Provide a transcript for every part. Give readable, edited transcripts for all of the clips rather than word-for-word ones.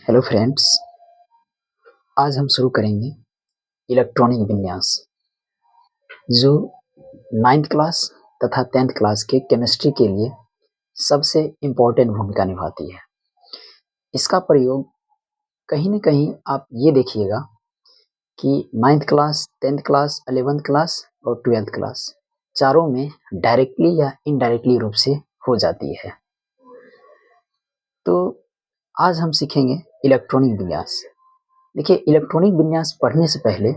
Hello friends, आज हम शुरू करेंगे इलेक्ट्रॉनिक विन्यास जो 9th क्लास तथा 10th क्लास के केमिस्ट्री के लिए सबसे इम्पोर्टेंट भूमिका निभाती है। इसका प्रयोग कहीं न कहीं आप ये देखिएगा कि 9th class, 10th class, 11th class और 12th क्लास चारों में डायरेक्टली या इनडायरेक्टली रूप से हो जाती है। तो आज हम सीखेंगे इलेक्ट्रॉनिक विन्यास। देखिए, इलेक्ट्रॉनिक विन्यास पढ़ने से पहले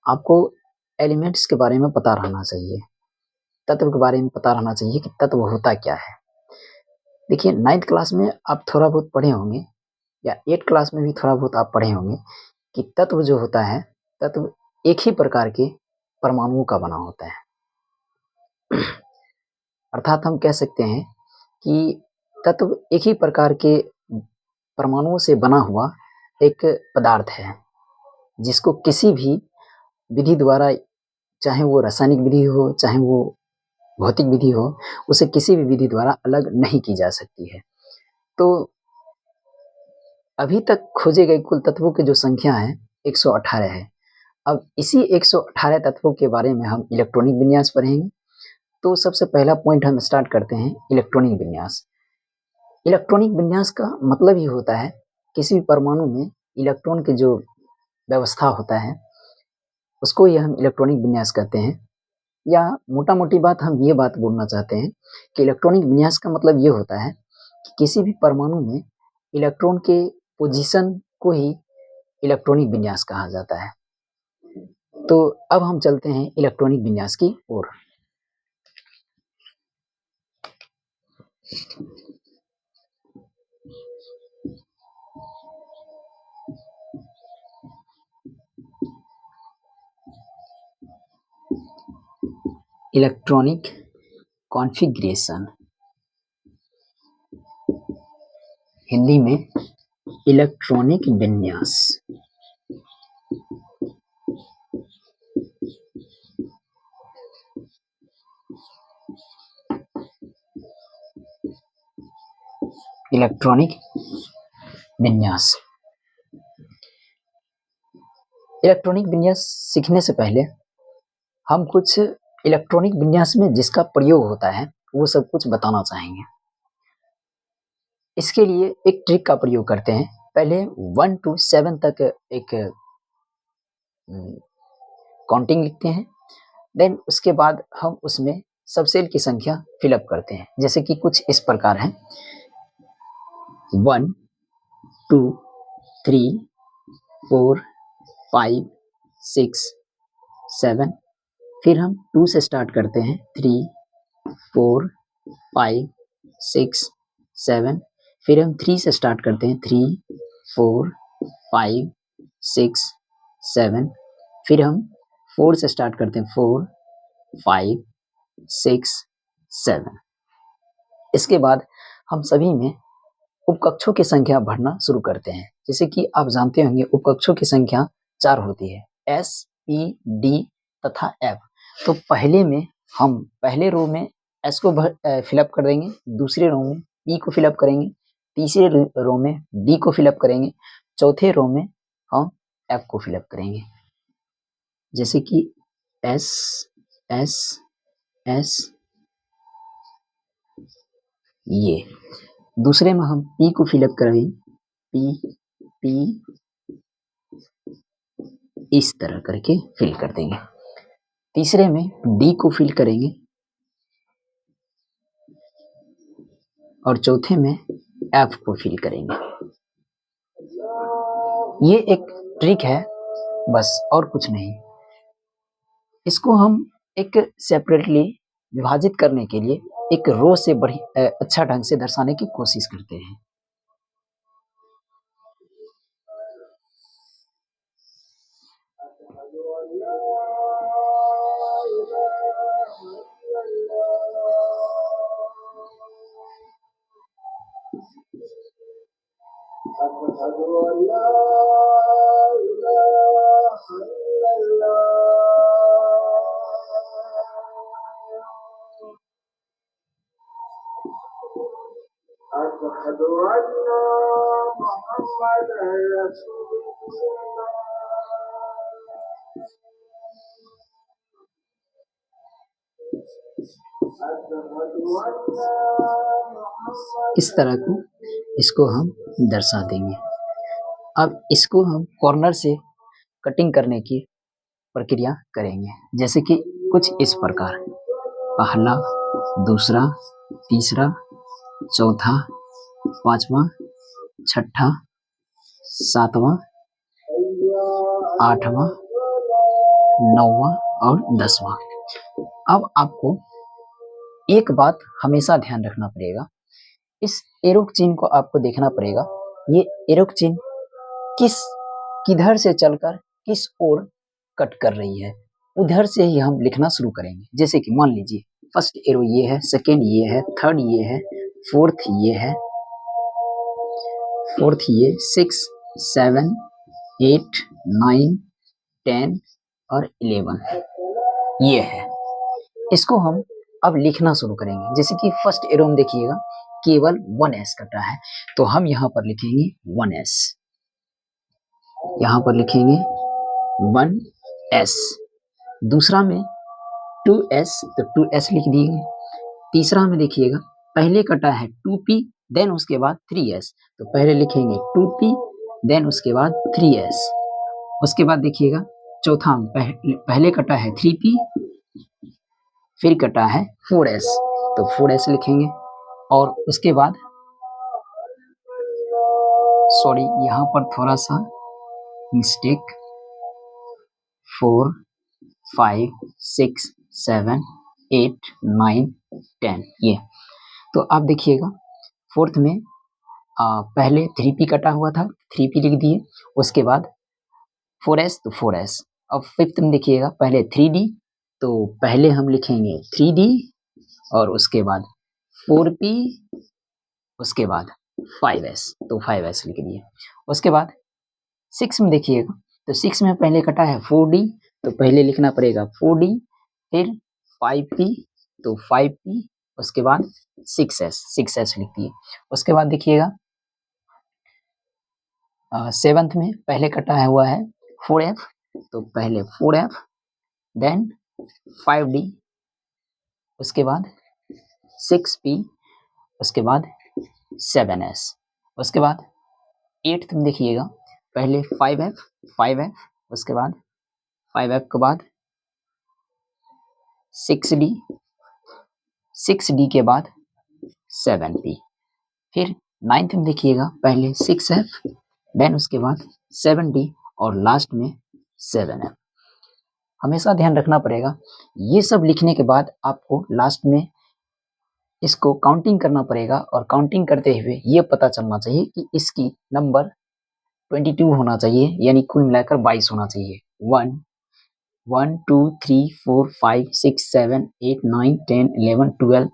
आपको एलिमेंट्स के बारे में पता रहना चाहिए, तत्व के बारे में पता रहना चाहिए कि तत्व होता क्या है। देखिए, 9th क्लास में आप थोड़ा बहुत पढ़े होंगे या 8th क्लास में भी थोड़ा बहुत आप पढ़े होंगे कि तत्व जो होता है, तत्व एक ही प्रकार के परमाणुओं का बना होता है। अर्थात हम कह सकते हैं कि तत्व एक ही प्रकार के परमाणुओं से बना हुआ एक पदार्थ है, जिसको किसी भी विधि द्वारा, चाहे वो रासायनिक विधि हो, चाहे वो भौतिक विधि हो, उसे किसी भी विधि द्वारा अलग नहीं की जा सकती है। तो अभी तक खोजे गए कुल तत्वों की जो संख्या है 118 है। अब इसी 118 तत्वों के बारे में हम इलेक्ट्रॉनिक विन्यास पढ़ेंगे। तो सबसे पहला पॉइंट हम स्टार्ट करते हैं इलेक्ट्रॉनिक विन्यास। इलेक्ट्रॉनिक विन्यास का मतलब ही होता है किसी भी परमाणु में इलेक्ट्रॉन की जो व्यवस्था होता है उसको ही हम इलेक्ट्रॉनिक विन्यास कहते हैं। या मोटा-मोटी बात हम ये बात बोलना चाहते हैं कि इलेक्ट्रॉनिक विन्यास का मतलब ये होता है कि किसी भी परमाणु में इलेक्ट्रॉन के पोजीशन को ही इलेक्ट्रॉनिक विन्यास कहा जाता है। तो अब हम चलते हैं इलेक्ट्रॉनिक विन्यास की ओर। इलेक्ट्रॉनिक कॉन्फ़िगरेशन, हिंदी में इलेक्ट्रॉनिक विन्यास। इलेक्ट्रॉनिक विन्यास। इलेक्ट्रॉनिक विन्यास सीखने से पहले हम कुछ इलेक्ट्रॉनिक विन्यास में जिसका प्रयोग होता है वो सब कुछ बताना चाहेंगे। इसके लिए एक ट्रिक का प्रयोग करते हैं। पहले 1 to 7 तक एक काउंटिंग लिखते हैं, देन उसके बाद हम उसमें सब सेल की संख्या फिलअप करते हैं, जैसे कि कुछ इस प्रकार है 1 2 3 4 5 6 7। फिर हम 2 से स्टार्ट करते हैं 3 4 5 6 7। फिर हम 3 से स्टार्ट करते हैं 3 4 5 6 7। फिर हम 4 से स्टार्ट करते हैं 4 5 6 7। इसके बाद हम सभी में उपकक्षों की संख्या बढ़ना शुरू करते हैं। जैसे कि आप जानते होंगे उपकक्षों की संख्या 4 होती है, S, P, D तथा F। तो पहले में हम पहले रो में S को फिलअप कर देंगे, दूसरे रो में P को फिलअप करेंगे, तीसरे रो में D को फिलअप करेंगे, चौथे रो में हम F को फिलअप करेंगे। जैसे कि S S S, ये दूसरे में हम P को फिलअप करेंगे, P P, इस तरह करके फिल कर देंगे। तीसरे में D को फिल करेंगे और चौथे में F को फिल करेंगे। ये एक ट्रिक है बस, और कुछ नहीं। इसको हम एक सेपरेटली विभाजित करने के लिए एक रो से अच्छा ढंग से दर्शाने की कोशिश करते हैं। इस तरह को इसको हम दर्शा देंगे। अब इसको हम कॉर्नर से कटिंग करने की प्रक्रिया करेंगे, जैसे कि कुछ इस प्रकार, पहला, दूसरा, तीसरा, चौथा, पांचवा, छठा, सातवां, आठवां, नौवां और 10वां। अब आपको एक बात हमेशा ध्यान रखना पड़ेगा, इस एरो चिन्ह को आपको देखना पड़ेगा, ये एरो चिन्ह किधर से चलकर किस ओर कट कर रही है, उधर से ही हम लिखना शुरू करेंगे। जैसे कि मान लीजिए फर्स्ट एरो ये है, सेकेंड ये है, थर्ड ये है, फोर्थ ये है, फोर्थ ये, 6, 7, 8, 9, 10 और 11 ये है। इसको हम अब लिखना शुरू करेंगे। जैसे कि फर्स्ट एरो में देखिएगा केवल 1s कटा है, तो हम यहाँ पर लिखेंगे 1s, यहाँ पर लिखेंगे 1s। दूसरा में 2s, तो 2s लिख दिए। तीसरा में देखिएगा पहले कटा है 2p, देन उसके बाद 3s, तो पहले लिखेंगे 2p, देन उसके बाद 3s। उसके बाद देखिएगा चौथा में पहले कटा है 3p, फिर कटा है 4s, तो 4s लिखेंगे। और उसके बाद सॉरी यहाँ पर थोड़ा सा मिस्टेक, 4, 5, 6, 7, 8, 9, 10 ये। तो आप देखिएगा फोर्थ में पहले 3p कटा हुआ था, 3p लिख दिए। उसके बाद 4s, तो 4s। अब फिफ्थ में देखिएगा पहले 3d, तो पहले हम लिखेंगे 3d और उसके बाद 4p, उसके बाद 5s, तो 5s लिख दिए। उसके बाद 6 में देखिएगा, तो 6 में पहले कटा है 4d, तो पहले लिखना पड़ेगा 4d, फिर 5p, तो 5p, उसके बाद 6s लिख दिए। उसके बाद देखिएगा 7th में पहले कटा हुआ है 4f, तो पहले 4f, देन 5d, उसके बाद 6p, उसके बाद 7s। उसके बाद 8th में देखिएगा पहले 5f, उसके बाद 5f के बाद 6d के बाद 7p। फिर 9th में देखिएगा पहले 6f, देन उसके बाद 7d और लास्ट में 7f। हमेशा ध्यान रखना पड़ेगा, ये सब लिखने के बाद आपको लास्ट में इसको काउंटिंग करना पड़ेगा, और काउंटिंग करते हुए ये पता चलना चाहिए कि इसकी नंबर 22 होना चाहिए, यानी कुल मिलाकर 22 होना चाहिए। 1, 2, 3, 4, 5, 6, 7, 8, 9, 10, 11, 12,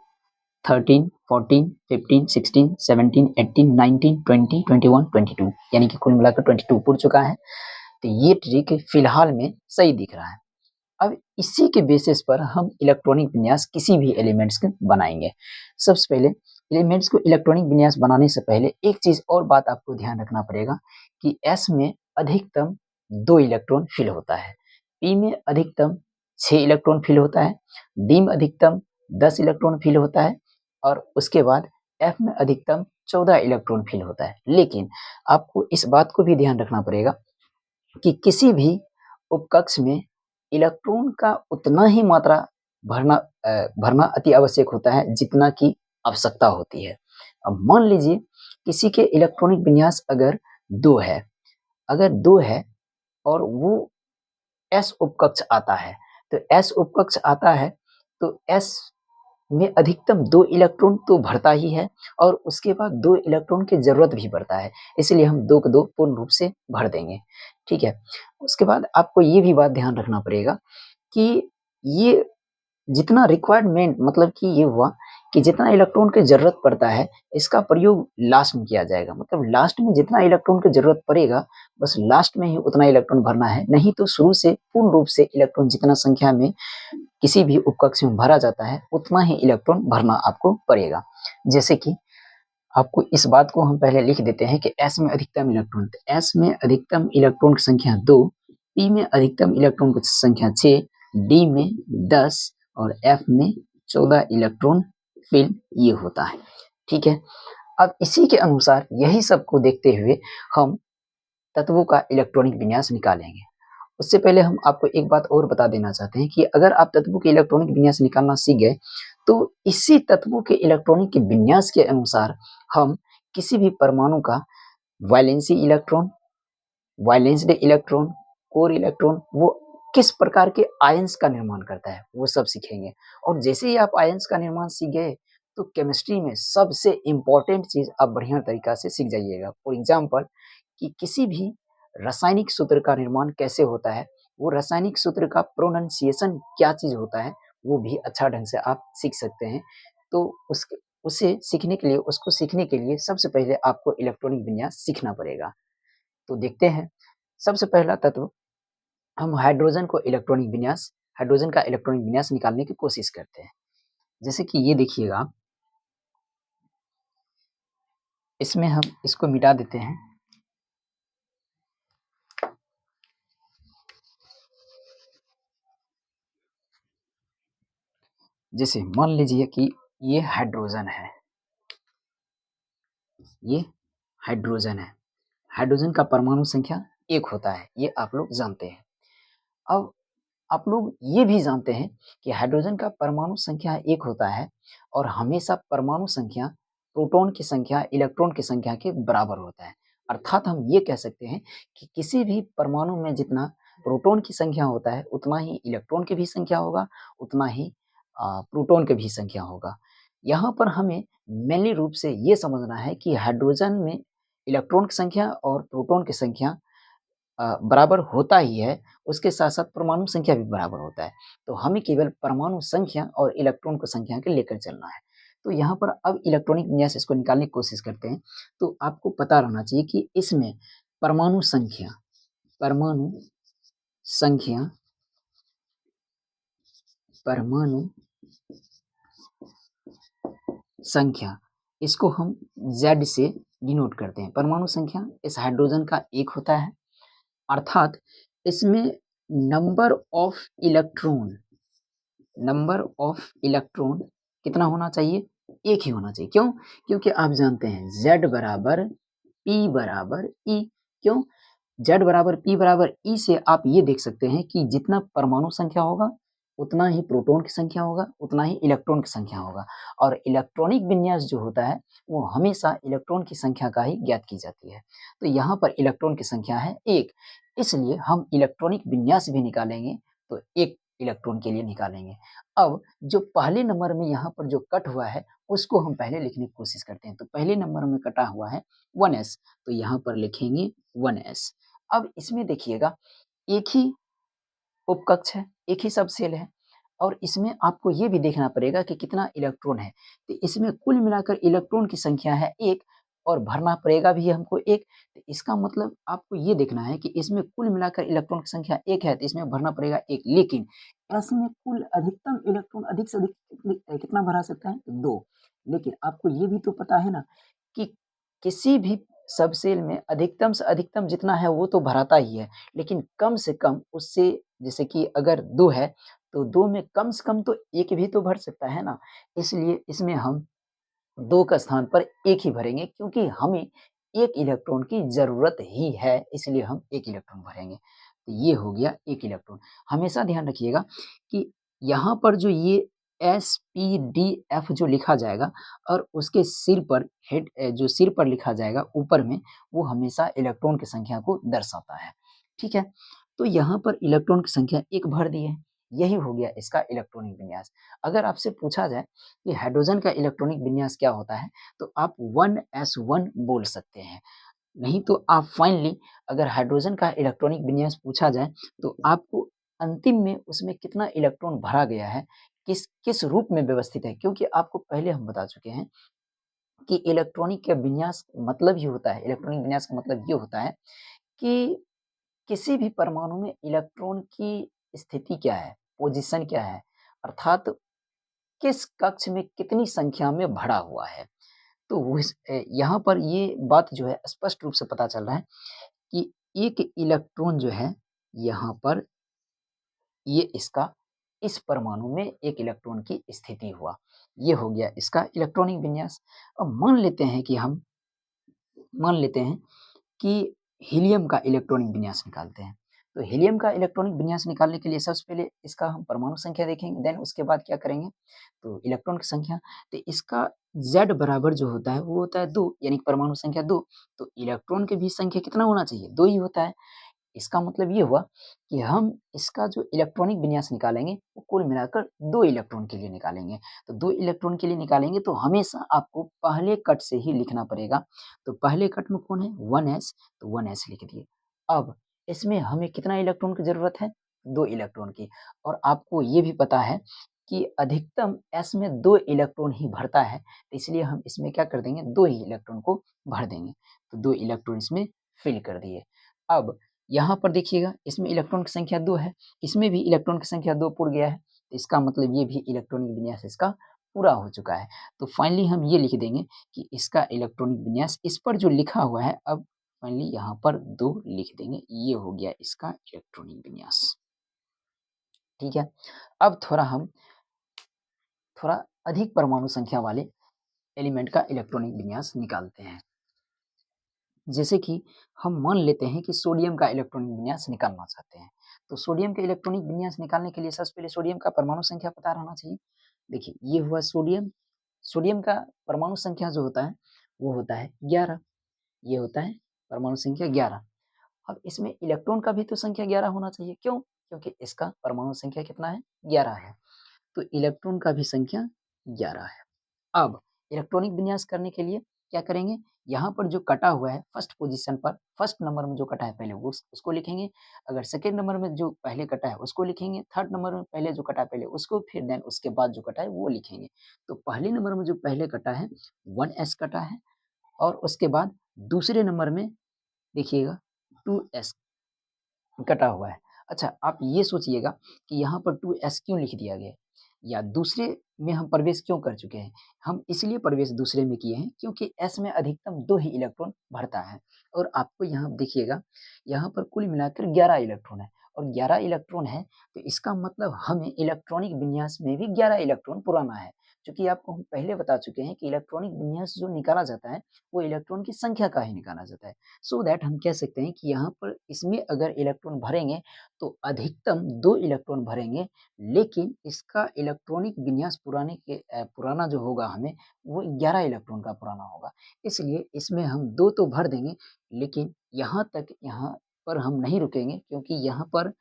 13, 14, 15, 16, 17, 18, 19, 20, 21, 22, यानी कि कुल मिलाकर 22 पुर चुका है। तो ये ट्रिक फिलहाल में सही दिख रहा है। अब इसी के बेसिस पर हम इलेक्ट्रॉनिक विन्यास किसी भी एलिमेंट्स के बनाएंगे। सबसे पहले एलिमेंट्स को इलेक्ट्रॉनिक विन्यास बनाने से पहले एक चीज और बात आपको ध्यान रखना पड़ेगा कि s में अधिकतम 2 इलेक्ट्रॉन फिल होता है, p में अधिकतम 6 इलेक्ट्रॉन फिल होता है, d में अधिकतम 10 इलेक्ट्रॉन फिल होता है, और उसके बाद f में अधिकतम 14 इलेक्ट्रॉन फिल होता है। लेकिन आपको इस बात को भी ध्यान रखना पड़ेगा कि किसी भी उपकक्ष में इलेक्ट्रॉन का उतना ही मात्रा भरना अति आवश्यक होता है जितना की आवश्यकता होती है। अब मान लीजिए किसी के इलेक्ट्रॉनिक विन्यास अगर 2 है और वो s उपकक्ष आता है, तो s उपकक्ष आता है तो s में अधिकतम 2 इलेक्ट्रॉन तो भरता ही है, और उसके बाद 2 इलेक्ट्रॉन की जरूरत भी पड़ता है, इसलिए हम 2 को 2 पूर्ण रूप से भर देंगे। ठीक है। उसके बाद आपको ये भी बात ध्यान रखना पड़ेगा कि ये जितना रिक्वायरमेंट, मतलब कि ये हुआ कि जितना इलेक्ट्रॉन की जरूरत पड़ता है इसका प्रयोग लास्ट में किया जाएगा, मतलब लास्ट में जितना इलेक्ट्रॉन की जरूरत पड़ेगा बस लास्ट में ही उतना इलेक्ट्रॉन भरना है, नहीं तो शुरू से पूर्ण रूप से इलेक्ट्रॉन जितना संख्या में किसी भी उपकक्ष में भरा जाता है उतना ही इलेक्ट्रॉन भरना आपको पड़ेगा। जैसे कि आपको इस बात को हम पहले लिख देते हैं कि S में अधिकतम इलेक्ट्रॉन, तो S में अधिकतम इलेक्ट्रॉन की संख्या 2, P में अधिकतम इलेक्ट्रॉन की संख्या 6, D में 10 और F में 14 इलेक्ट्रॉन फिल ये होता है। ठीक है, अब इसी के अनुसार यही सबको देखते हुए हम तत्वों का इलेक्ट्रॉनिक विन्यास निकालेंगे। उससे पहले हम आपको एक बात और बता देना चाहते हैं कि अगर आप तत्वों के इलेक्ट्रॉनिक विन्यास निकालना सीख गए तो इसी तत्वों के इलेक्ट्रॉनिक के विन्यास के अनुसार हम किसी भी परमाणु का valency electron, valence electron, core electron, वो किस प्रकार के आयंस का निर्माण करता है वो सब सीखेंगे। और जैसे ही आप आयंस का निर्माण सीख गए तो केमिस्ट्री में सबसे इम्पोर्टेंट चीज आप बढ़िया तरीका से सीख जाइएगा। फॉर एग्जाम्पल कि किसी भी रासायनिक सूत्र का निर्माण कैसे होता है, वो रासायनिक सूत्र का प्रोनाउंसिएशन क्या चीज होता है, वो भी अच्छा ढंग से आप सीख सकते हैं। तो उसे सीखने के लिए, उसको सीखने के लिए सबसे पहले आपको इलेक्ट्रॉनिक विन्यास सीखना पड़ेगा। तो देखते हैं, सबसे पहला तत्व हम हाइड्रोजन का इलेक्ट्रॉनिक विन्यास निकालने की कोशिश करते हैं। जैसे कि ये देखिएगा, इसमें हम इसको मिटा देते हैं। जैसे मान लीजिए कि ये हाइड्रोजन है, ये हाइड्रोजन है। हाइड्रोजन का परमाणु संख्या 1 होता है, ये आप लोग जानते हैं। अब आप लोग ये भी जानते हैं कि हाइड्रोजन का परमाणु संख्या 1 होता है और हमेशा परमाणु संख्या प्रोटॉन की संख्या इलेक्ट्रॉन की संख्या के बराबर होता है। अर्थात हम ये कह सकते हैं कि किसी भी परमाणु में जितना प्रोटॉन की संख्या होता है उतना ही इलेक्ट्रॉन की भी संख्या होगा, उतना ही प्रोटॉन की भी संख्या होगा। यहाँ पर हमें मेनली रूप से ये समझना है कि हाइड्रोजन में इलेक्ट्रॉन की संख्या और प्रोटॉन की संख्या बराबर होता ही है, उसके साथ-साथ परमाणु संख्या भी बराबर होता है। तो हमें केवल परमाणु संख्या और इलेक्ट्रॉन की संख्या को लेकर चलना है। तो यहाँ पर अब इलेक्ट्रॉनिक विन्यास इसको निकालने की कोशिश करते हैं। तो आपको पता रहना चाहिए कि इसमें परमाणु संख्या परमाणु संख्या परमाणु संख्या इसको हम Z से डिनोट करते हैं। परमाणु संख्या इस हाइड्रोजन का 1 होता है, अर्थात इसमें number of electron number of electron कितना होना चाहिए? 1 ही होना चाहिए। क्यों? क्योंकि आप जानते हैं Z बराबर P बराबर E। क्यों? Z बराबर P बराबर E से आप ये देख सकते हैं कि जितना परमाणु संख्या होगा उतना ही प्रोटॉन की संख्या होगा, उतना ही इलेक्ट्रॉन की संख्या होगा। और इलेक्ट्रॉनिक विन्यास जो होता है वो हमेशा इलेक्ट्रॉन की संख्या का ही ज्ञात की जाती है। तो यहाँ पर इलेक्ट्रॉन की संख्या है 1, इसलिए हम इलेक्ट्रॉनिक विन्यास भी निकालेंगे तो 1 इलेक्ट्रॉन के लिए निकालेंगे। अब जो पहले नंबर में यहाँ पर जो कट हुआ है उसको हम पहले लिखने की कोशिश करते हैं। तो पहले नंबर में कटा हुआ है 1s, तो यहाँ पर लिखेंगे 1s। अब इसमें देखिएगा एक ही उपकक्ष है, एक ही सबसेल है और इसमें आपको ये भी देखना पड़ेगा कि कितना इलेक्ट्रॉन है। तो इसमें कुल मिलाकर इलेक्ट्रॉन की संख्या है 1 और भरना पड़ेगा भी हमको 1। तो इसका मतलब आपको ये देखना है कि इसमें कुल मिलाकर इलेक्ट्रॉन की संख्या 1 है, तो इसमें भरना पड़ेगा 1। लेकिन इसमें कुल अधिकतम इलेक्ट्रॉन अधिक से अधिक कितना भरा सकता है? तो 2। लेकिन आपको ये भी तो पता है ना कि किसी भी सबसेल में अधिकतम से अधिकतम जितना है वो तो भराता ही है, लेकिन कम से कम उससे, जैसे कि अगर 2 है तो 2 में कम से कम तो 1 भी तो भर सकता है ना। इसलिए इसमें हम 2 का स्थान पर 1 ही भरेंगे क्योंकि हमें 1 इलेक्ट्रॉन की ज़रूरत ही है, इसलिए हम 1 इलेक्ट्रॉन भरेंगे। तो ये हो गया 1 इलेक्ट्रॉन। हमेशा ध्यान रखिएगा कि यहाँ पर जो ये SPDF जो लिखा जाएगा और उसके सिर पर जो सिर पर लिखा जाएगा ऊपर में, वो हमेशा इलेक्ट्रॉन की संख्या को दर्शाता है। ठीक है? तो यहाँ पर इलेक्ट्रॉन की संख्या 1 भर दिए। यही हो गया इसका इलेक्ट्रॉनिक विन्यास। अगर आपसे पूछा जाए कि हाइड्रोजन का इलेक्ट्रॉनिक विन्यास क्या होता है, तो आप 1s1 बोल सकते हैं। नहीं तो आप फाइनली अगर हाइड्रोजन का इलेक्ट्रॉनिक विन्यास पूछा जाए तो आपको अंतिम में उसमें कितना इलेक्ट्रॉन भरा गया है, किस किस रूप में व्यवस्थित है, क्योंकि आपको पहले हम बता चुके हैं कि इलेक्ट्रॉनिक का विन्यास मतलब ही होता है, इलेक्ट्रॉनिक विन्यास का मतलब ये होता है कि किसी भी परमाणु में इलेक्ट्रॉन की स्थिति क्या है, पोजीशन क्या है, अर्थात किस कक्ष में कितनी संख्या में भरा हुआ है। तो यहाँ पर ये बात जो है स्पष्ट रूप से पता चल रहा है कि एक इलेक्ट्रॉन जो है यहाँ पर ये इसका इस परमाणु में एक इलेक्ट्रॉन की स्थिति हुआ। ये हो गया इसका इलेक्ट्रॉनिक विन्यास। अब मान लेते हैं कि हीलियम का इलेक्ट्रॉनिक विन्यास निकालते हैं। तो हीलियम का इलेक्ट्रॉनिक विन्यास निकालने के लिए सबसे पहले इसका हम परमाणु संख्या देखेंगे, देन उसके बाद क्या करेंगे, तो इलेक्ट्रॉन की संख्या। तो इसका Z बराबर जो होता है वो होता है 2, यानी परमाणु संख्या 2। तो इलेक्ट्रॉन की भी संख्या कितना होना चाहिए, 2 ही होता है। इसका मतलब ये हुआ कि हम इसका जो इलेक्ट्रॉनिक विन्यास निकालेंगे वो कुल मिलाकर 2 इलेक्ट्रॉन के लिए निकालेंगे। तो 2 इलेक्ट्रॉन के लिए निकालेंगे तो हमेशा आपको पहले कट से ही लिखना पड़ेगा। तो पहले कट में कौन है, 1s, तो 1s लिख दिए। अब इसमें हमें कितना इलेक्ट्रॉन की ज़रूरत है, 2 इलेक्ट्रॉन की। और आपको ये भी पता है कि अधिकतम s में 2 इलेक्ट्रॉन ही भरता है, तो इसलिए हम इसमें क्या कर देंगे, 2 ही इलेक्ट्रॉन को भर देंगे। तो 2 इलेक्ट्रॉन इसमें फिल कर दिए। अब यहाँ पर देखिएगा इसमें इलेक्ट्रॉन की संख्या 2 है, इसमें भी इलेक्ट्रॉन की संख्या 2 पुर गया है। तो इसका मतलब ये भी इलेक्ट्रॉनिक विन्यास इसका पूरा हो चुका है। तो फाइनली हम ये लिख देंगे कि इसका इलेक्ट्रॉनिक विन्यास इस पर जो लिखा हुआ है, अब फाइनली यहाँ पर 2 लिख देंगे। ये हो गया इसका इलेक्ट्रॉनिक विन्यास। ठीक है, अब थोड़ा अधिक परमाणु संख्या वाले एलिमेंट का इलेक्ट्रॉनिक विन्यास निकालते हैं। जैसे कि हम मान लेते हैं कि सोडियम का इलेक्ट्रॉनिक विन्यास निकालना चाहते हैं। तो सोडियम के इलेक्ट्रॉनिक विन्यास निकालने के लिए सबसे पहले सोडियम का परमाणु संख्या पता रहना चाहिए। देखिए ये हुआ सोडियम। सोडियम का परमाणु संख्या जो होता है वो होता है 11। ये होता है परमाणु संख्या 11। अब इसमें इलेक्ट्रॉन का भी तो संख्या 11 होना चाहिए। क्यों? क्योंकि इसका परमाणु संख्या कितना है, 11 है। तो इलेक्ट्रॉन का भी संख्या 11 है। अब इलेक्ट्रॉनिक विन्यास करने के लिए क्या करेंगे, यहाँ पर जो कटा हुआ है फर्स्ट पोजीशन पर, फर्स्ट नंबर में जो कटा है पहले वो उसको लिखेंगे। अगर सेकेंड नंबर में जो पहले कटा है उसको लिखेंगे। थर्ड नंबर में पहले जो कटा है पहले उसको, फिर देन उसके बाद जो कटा है वो लिखेंगे। तो पहले नंबर में जो पहले कटा है 1s कटा है, और उसके बाद दूसरे नंबर में देखिएगा 2s कटा हुआ है। अच्छा, आप ये सोचिएगा कि यहाँ पर 2s क्यों लिख दिया गया है, या दूसरे में हम प्रवेश क्यों कर चुके हैं। हम इसलिए प्रवेश दूसरे में किए हैं क्योंकि s में अधिकतम 2 ही इलेक्ट्रॉन भरता है। और आपको यहाँ देखिएगा, यहाँ पर कुल मिलाकर 11 इलेक्ट्रॉन है, और 11 इलेक्ट्रॉन है तो इसका मतलब हमें इलेक्ट्रॉनिक विन्यास में भी 11 इलेक्ट्रॉन पुराना है। क्योंकि आपको हम पहले बता चुके हैं कि इलेक्ट्रॉनिक विन्यास जो निकाला जाता है वो इलेक्ट्रॉन की संख्या का ही निकाला जाता है। सो दैट हम कह सकते हैं कि यहाँ पर इसमें अगर इलेक्ट्रॉन भरेंगे तो अधिकतम 2 इलेक्ट्रॉन भरेंगे, लेकिन इसका इलेक्ट्रॉनिक विन्यास पुराना जो होगा हमें वो 11 इलेक्ट्रॉन का पुराना होगा। इसलिए इसमें हम 2 तो भर देंगे, लेकिन यहाँ पर हम नहीं रुकेंगे, क्योंकि यहाँ पर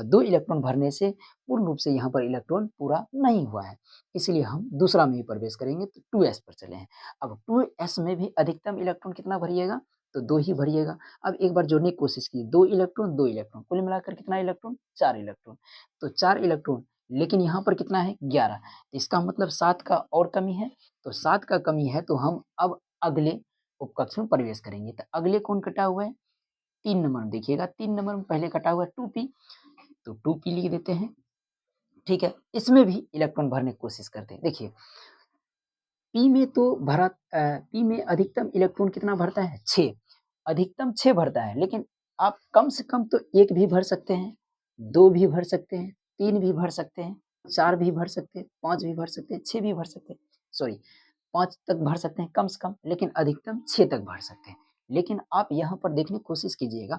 2 इलेक्ट्रॉन भरने से पूर्ण रूप से यहाँ पर इलेक्ट्रॉन पूरा नहीं हुआ है। इसलिए हम दूसरा में ही प्रवेश करेंगे, तो 2s पर चले हैं। अब 2s में भी अधिकतम इलेक्ट्रॉन कितना भरिएगा, तो 2 ही भरिएगा। अब एक बार जोड़ने की कोशिश कीजिए, 2 इलेक्ट्रॉन 2 इलेक्ट्रॉन, कुल मिलाकर कितना इलेक्ट्रॉन, 4 इलेक्ट्रॉन। तो 4 इलेक्ट्रॉन, लेकिन यहाँ पर कितना है, 11। इसका मतलब 7 का और कमी है। तो 7 का कमी है तो हम अब अगले उपकक्ष में प्रवेश करेंगे। तो अगले कौन कटा हुआ है, 3 नंबर में देखिएगा, 3 नंबर में पहले कटा हुआ है 2p, तो 2p लिख देते हैं। ठीक है, इसमें भी इलेक्ट्रॉन भरने की कोशिश करते हैं। देखिए p में तो p में अधिकतम इलेक्ट्रॉन कितना भरता है, 6, अधिकतम 6 भरता है। लेकिन आप कम से कम तो 1 भी भर सकते हैं, 2 भी भर सकते हैं, 3 भी भर सकते हैं, 4 भी भर सकते हैं, 5 भी भर सकते हैं, 6 भी भर सकते हैं, सॉरी 5 तक भर सकते हैं कम से कम, लेकिन अधिकतम 6 तक भर सकते हैं। लेकिन आप यहाँ पर देखने की कोशिश कीजिएगा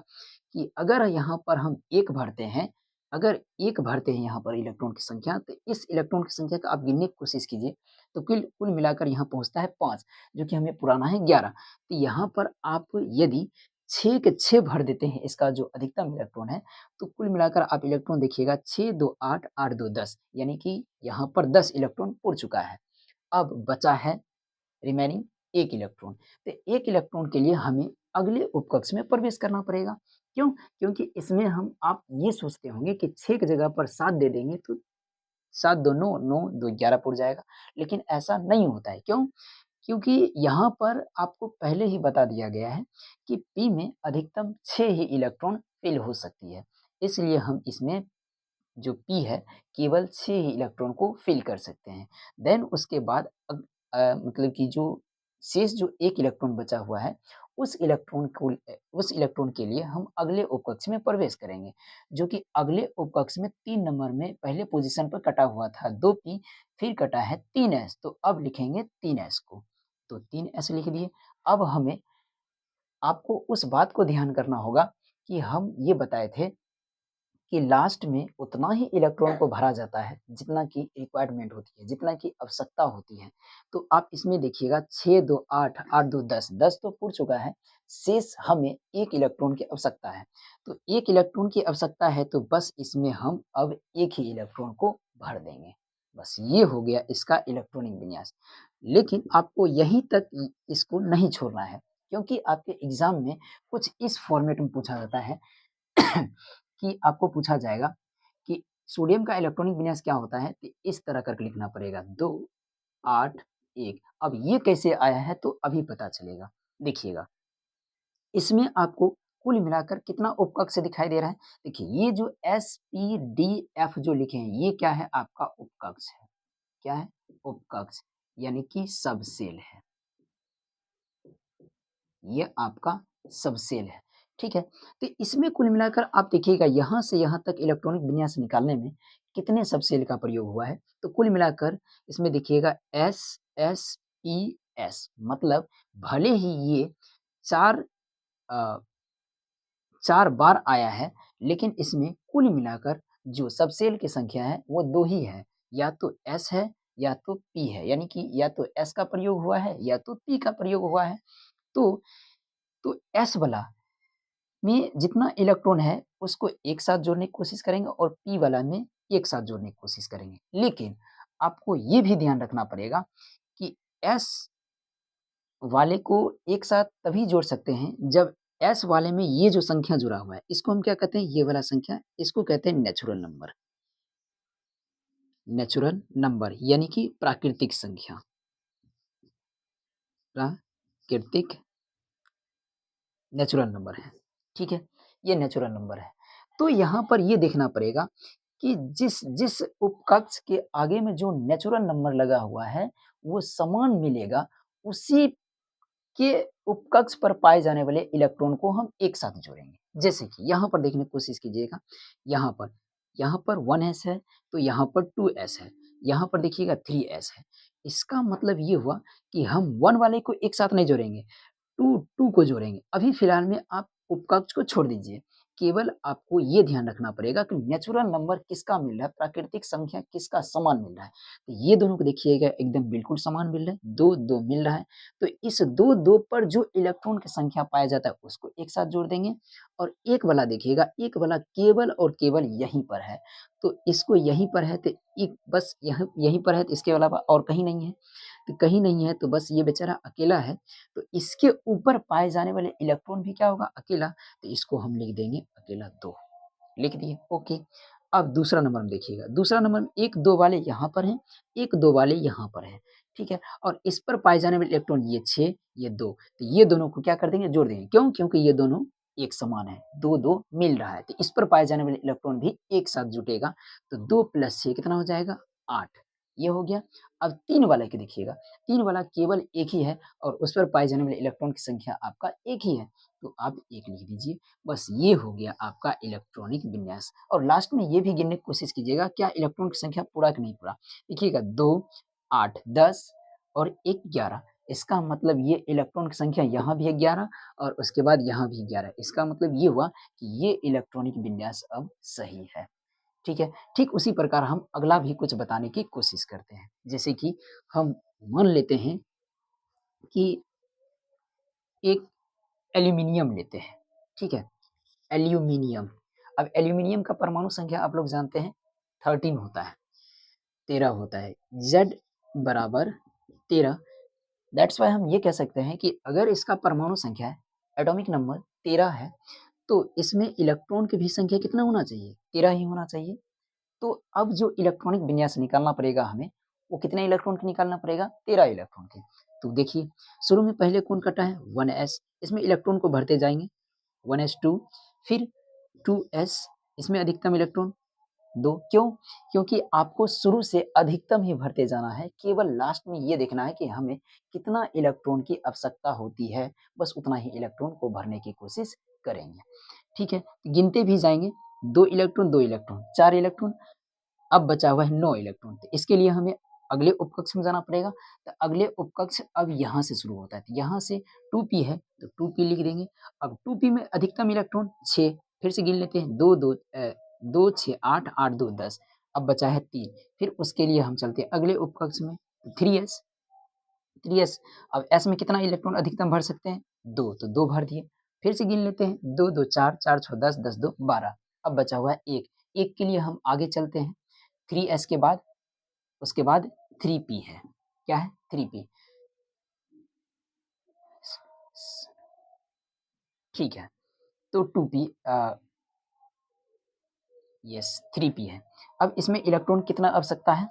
कि अगर यहाँ पर हम 1 भरते हैं, अगर 1 भरते हैं यहाँ पर इलेक्ट्रॉन की संख्या, तो इस इलेक्ट्रॉन की संख्या का आप गिनने की कोशिश कीजिए, तो कुल मिलाकर यहाँ पहुँचता है 5, जो कि हमें पुराना है 11। तो यहाँ पर आप यदि 6 के 6 भर देते हैं इसका जो अधिकतम इलेक्ट्रॉन है, तो कुल मिलाकर आप इलेक्ट्रॉन देखिएगा 6 2 8 8 2 10, यानी कि यहाँ पर 10 इलेक्ट्रॉन पुर चुका है। अब बचा है रिमेनिंग 1 इलेक्ट्रॉन। तो 1 इलेक्ट्रॉन के लिए हमें अगले उपकक्ष में प्रवेश करना पड़ेगा। क्यों? क्योंकि इसमें आप ये सोचते होंगे कि 6 की जगह पर 7 दे देंगे तो 7 2 9, 9 2 11 पुर जाएगा। लेकिन ऐसा नहीं होता है। क्यों? क्योंकि यहाँ पर आपको पहले ही बता दिया गया है कि p में अधिकतम 6 ही इलेक्ट्रॉन फ़िल हो सकती है। इसलिए हम इसमें जो p है केवल 6 ही इलेक्ट्रॉन को फ़िल कर सकते हैं। देन उसके बाद मतलब कि जो शेष जो एक इलेक्ट्रॉन बचा हुआ है उस इलेक्ट्रॉन के लिए हम अगले उपकक्ष में प्रवेश करेंगे, जो कि अगले उपकक्ष में 3 नंबर में पहले पोजीशन पर कटा हुआ था 2p, फिर कटा है 3s, तो अब लिखेंगे 3s को, तो 3s लिख दिए। अब हमें आपको उस बात को ध्यान करना होगा कि हम ये बताए थे कि लास्ट में उतना ही इलेक्ट्रॉन को भरा जाता है जितना की रिक्वायरमेंट होती है, जितना की आवश्यकता होती है। तो आप इसमें देखिएगा 6 2 8 8 2 10, 10 तो पूर चुका है, शेष हमें 1 इलेक्ट्रॉन की आवश्यकता है। तो 1 इलेक्ट्रॉन की आवश्यकता है तो बस इसमें हम अब 1 ही इलेक्ट्रॉन को भर देंगे। बस ये हो गया इसका इलेक्ट्रॉनिक विन्यास। लेकिन आपको यहीं तक इसको नहीं छोड़ना है, क्योंकि आपके एग्जाम में कुछ इस फॉर्मेट में पूछा जाता है कि आपको पूछा जाएगा कि सोडियम का इलेक्ट्रॉनिक विन्यास क्या होता है, तो इस तरह करके लिखना पड़ेगा 2 8 1। अब ये कैसे आया है तो अभी पता चलेगा। देखिएगा इसमें आपको कुल मिलाकर कितना उपकक्ष दिखाई दे रहा है। देखिए ये जो SPDF जो लिखे हैं ये क्या है, आपका उपकक्ष है। क्या है? उपकक्ष, यानी कि सबसेल है। ये आपका सबसेल है, ठीक है। तो इसमें कुल मिलाकर आप देखिएगा यहाँ से यहाँ तक इलेक्ट्रॉनिक विन्यास निकालने में कितने सबसेल का प्रयोग हुआ है, तो कुल मिलाकर इसमें देखिएगा SSES, मतलब भले ही ये 4 4 बार आया है, लेकिन इसमें कुल मिलाकर जो सबसेल की संख्या है वो 2 ही है, या तो S है या तो P है, यानी कि या तो S का प्रयोग हुआ है या तो P का प्रयोग हुआ है। तो S वाला में जितना इलेक्ट्रॉन है उसको एक साथ जोड़ने की कोशिश करेंगे और P वाला में एक साथ जोड़ने की कोशिश करेंगे। लेकिन आपको ये भी ध्यान रखना पड़ेगा कि S वाले को एक साथ तभी जोड़ सकते हैं जब S वाले में ये जो संख्या जुड़ा हुआ है इसको हम क्या कहते हैं, ये वाला संख्या, इसको कहते हैं नेचुरल नंबर। नेचुरल नंबर यानी कि प्राकृतिक संख्या, प्राकृतिक नेचुरल नंबर है, ठीक है, ये नेचुरल नंबर है। तो यहाँ पर ये देखना पड़ेगा कि जिस जिस उपकक्ष के आगे में जो नेचुरल नंबर लगा हुआ है वो समान मिलेगा, उसी के उपकक्ष पर पाए जाने वाले इलेक्ट्रॉन को हम एक साथ जोड़ेंगे। जैसे कि यहाँ पर देखने की कोशिश कीजिएगा, यहाँ पर 1s है तो यहाँ पर 2s है, यहाँ पर देखिएगा 3s है। इसका मतलब ये हुआ कि हम 1 वाले को एक साथ नहीं जोड़ेंगे, 2 को जोड़ेंगे। अभी फिलहाल में आप उपकक्ष को छोड़ दीजिए, केवल आपको ये ध्यान रखना पड़ेगा कि नेचुरल नंबर किसका मिल रहा है, प्राकृतिक संख्या किसका समान मिल रहा है। तो ये दोनों को देखिएगा एकदम बिल्कुल समान मिल रहा है, 2-2 मिल रहा है। तो इस 2-2 पर जो इलेक्ट्रॉन की संख्या पाया जाता है उसको एक साथ जोड़ देंगे, और एक वाला देखिएगा, एक वाला केवल और केवल यहीं पर है, तो इसको यहीं पर है तो एक बस यहीं पर है, तो इसके अलावा और कहीं नहीं है। तो कहीं नहीं है तो बस ये बेचारा अकेला है, तो इसके ऊपर पाए जाने वाले इलेक्ट्रॉन भी क्या होगा, अकेला, तो इसको हम लिख देंगे अकेला 2, लिख दिए, ओके। अब दूसरा नंबर में देखिएगा, दूसरा नंबर में 1-2 वाले यहाँ पर हैं, 1-2 वाले यहाँ पर हैं, ठीक है, और इस पर पाए जाने वाले इलेक्ट्रॉन ये 6, ये 2, तो ये दोनों को क्या कर देंगे, जोड़ देंगे। क्यों? क्योंकि ये दोनों एक समान है, 2-2 मिल रहा है, तो इस पर पाए जाने वाले इलेक्ट्रॉन भी एक साथ जुटेगा, तो 2 + 6 कितना हो जाएगा, 8, ये हो गया। अब 3 वाले के देखिएगा, 3 वाला केवल एक ही है और उस पर पाए जाने वाले इलेक्ट्रॉन की संख्या आपका एक ही है, तो आप 1 लिख दीजिए। बस ये हो गया आपका इलेक्ट्रॉनिक विन्यास। और लास्ट में ये भी गिनने की कोशिश कीजिएगा क्या इलेक्ट्रॉन की संख्या पूरा कि नहीं पूरा। देखिएगा 2, 8, 10 और 1 11, इसका मतलब ये इलेक्ट्रॉन की संख्या यहाँ भी है 11 और उसके बाद यहाँ भी 11, इसका मतलब ये हुआ कि ये इलेक्ट्रॉनिक विन्यास अब सही है, ठीक है। ठीक उसी प्रकार हम अगला भी कुछ बताने की कोशिश करते हैं। जैसे कि हम मान लेते हैं कि एक एल्यूमीनियम लेते हैं, ठीक है, एल्यूमीनियम। अब एल्यूमीनियम का परमाणु संख्या आप लोग जानते हैं 13 होता है, 13 होता है, Z बराबर 13। दैट्स वाई हम ये कह सकते हैं कि अगर इसका परमाणु संख्या है, एटॉमिक नंबर 13 है, तो इसमें इलेक्ट्रॉन की भी संख्या कितना होना चाहिए, 13 ही होना चाहिए। तो अब जो इलेक्ट्रॉनिक विन्यास निकालना पड़ेगा हमें, वो कितने इलेक्ट्रॉन की निकालना पड़ेगा, 13 इलेक्ट्रॉन की। तो देखिए शुरू में पहले कौन कटा है, 1s, इसमें इलेक्ट्रॉन को भरते जाएंगे, 1s2, फिर 2s, इसमें अधिकतम इलेक्ट्रॉन 2 क्यों? क्योंकि आपको शुरू से अधिकतम ही भरते जाना है, केवल लास्ट में ये देखना है कि हमें कितना इलेक्ट्रॉन की आवश्यकता होती है, बस उतना ही इलेक्ट्रॉन को भरने की कोशिश करेंगे। ठीक है, गिनते भी जाएंगे, 2 इलेक्ट्रॉन 2 इलेक्ट्रॉन 4 इलेक्ट्रॉन, अब बचा हुआ है 9 इलेक्ट्रॉन। तो इसके लिए हमें अगले उपकक्ष में जाना पड़ेगा। तो अगले उपकक्ष अब यहाँ से शुरू होता है, तो यहाँ से 2p है तो 2p लिख देंगे। अब 2p में अधिकतम इलेक्ट्रॉन 6, फिर से गिन लेते हैं, 2 6 8 8 2 10, अब बचा है 3। फिर उसके लिए हम चलते हैं अगले उपकक्ष में, 3s 3s। अब s में कितना इलेक्ट्रॉन अधिकतम भर सकते हैं? 2, तो 2 भर दिए। फिर से गिन लेते हैं, 2 2 4 4 6 10 10 2 12, अब बचा हुआ है 1। 1 के लिए हम आगे चलते हैं, 3s के बाद उसके बाद 3p है। क्या है? 3p। ठीक है, तो 2p यस 3p है। अब इसमें इलेक्ट्रॉन कितना आवश्यकता है?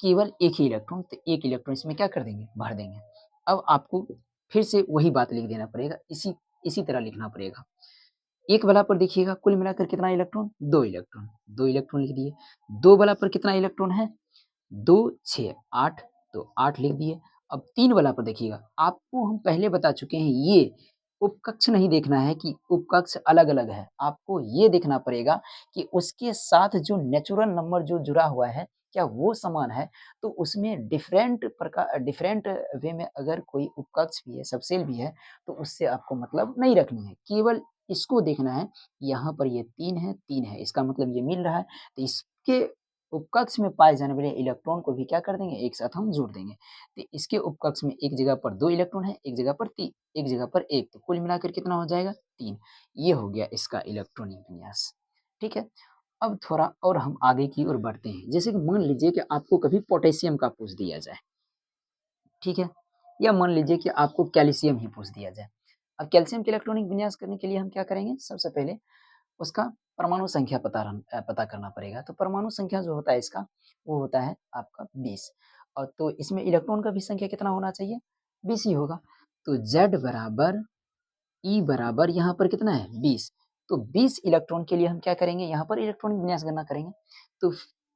केवल एक ही इलेक्ट्रॉन, तो एक इलेक्ट्रॉन इसमें क्या कर देंगे? भर देंगे। अब आपको फिर से वही बात लिख देना पड़ेगा, इसी तरह लिखना पड़ेगा। एक वाला पर देखिएगा कुल मिलाकर कितना इलेक्ट्रॉन? 2 इलेक्ट्रॉन, 2 इलेक्ट्रॉन लिख दिए। 2 वाला पर कितना इलेक्ट्रॉन है? 2 6 8, तो 8 लिख दिए। अब 3 वाला पर देखिएगा, आपको हम पहले बता चुके हैं, ये उपकक्ष नहीं देखना है कि उपकक्ष अलग-अलग है, आपको ये देखना पड़ेगा कि उसके साथ जो नेचुरल नंबर जो जुड़ा हुआ है, क्या वो समान है? तो उसमें डिफरेंट वे में अगर कोई उपकक्ष भी है, सबसेल भी है, तो उससे आपको मतलब नहीं रखनी है, केवल इसको देखना है। यहाँ पर ये 3 है, इसका मतलब ये मिल रहा है, तो इसके उपकक्ष में पाए जाने वाले इलेक्ट्रॉन को भी क्या कर देंगे? एक साथ हम जोड़ देंगे। तो इसके उपकक्ष में एक जगह पर 2 इलेक्ट्रॉन है, एक जगह पर 1, तो कुल मिलाकर कितना हो जाएगा? 3। ये हो गया इसका इलेक्ट्रॉनिक विन्यास। ठीक है, अब थोड़ा और हम आगे की ओर बढ़ते हैं। जैसे कि मान लीजिए कि आपको कभी पोटेशियम का पूछ दिया जाए, ठीक है? या मान लीजिए कि आपको कैल्शियम ही पूछ दिया जाए। अब कैल्शियम के इलेक्ट्रॉनिक विन्यास करने के लिए हम क्या करेंगे? सबसे पहले उसका परमाणु संख्या पता करना पड़ेगा। तो परमाणु संख्या जो होता है इसका, वो होता है आपका 20, और तो इसमें इलेक्ट्रॉन का भी संख्या कितना होना चाहिए? 20 ही होगा। तो Z बराबर E बराबर यहाँ पर कितना है? 20। तो 20 इलेक्ट्रॉन के लिए हम क्या करेंगे? यहाँ पर इलेक्ट्रॉनिक विन्यास गणना करेंगे। तो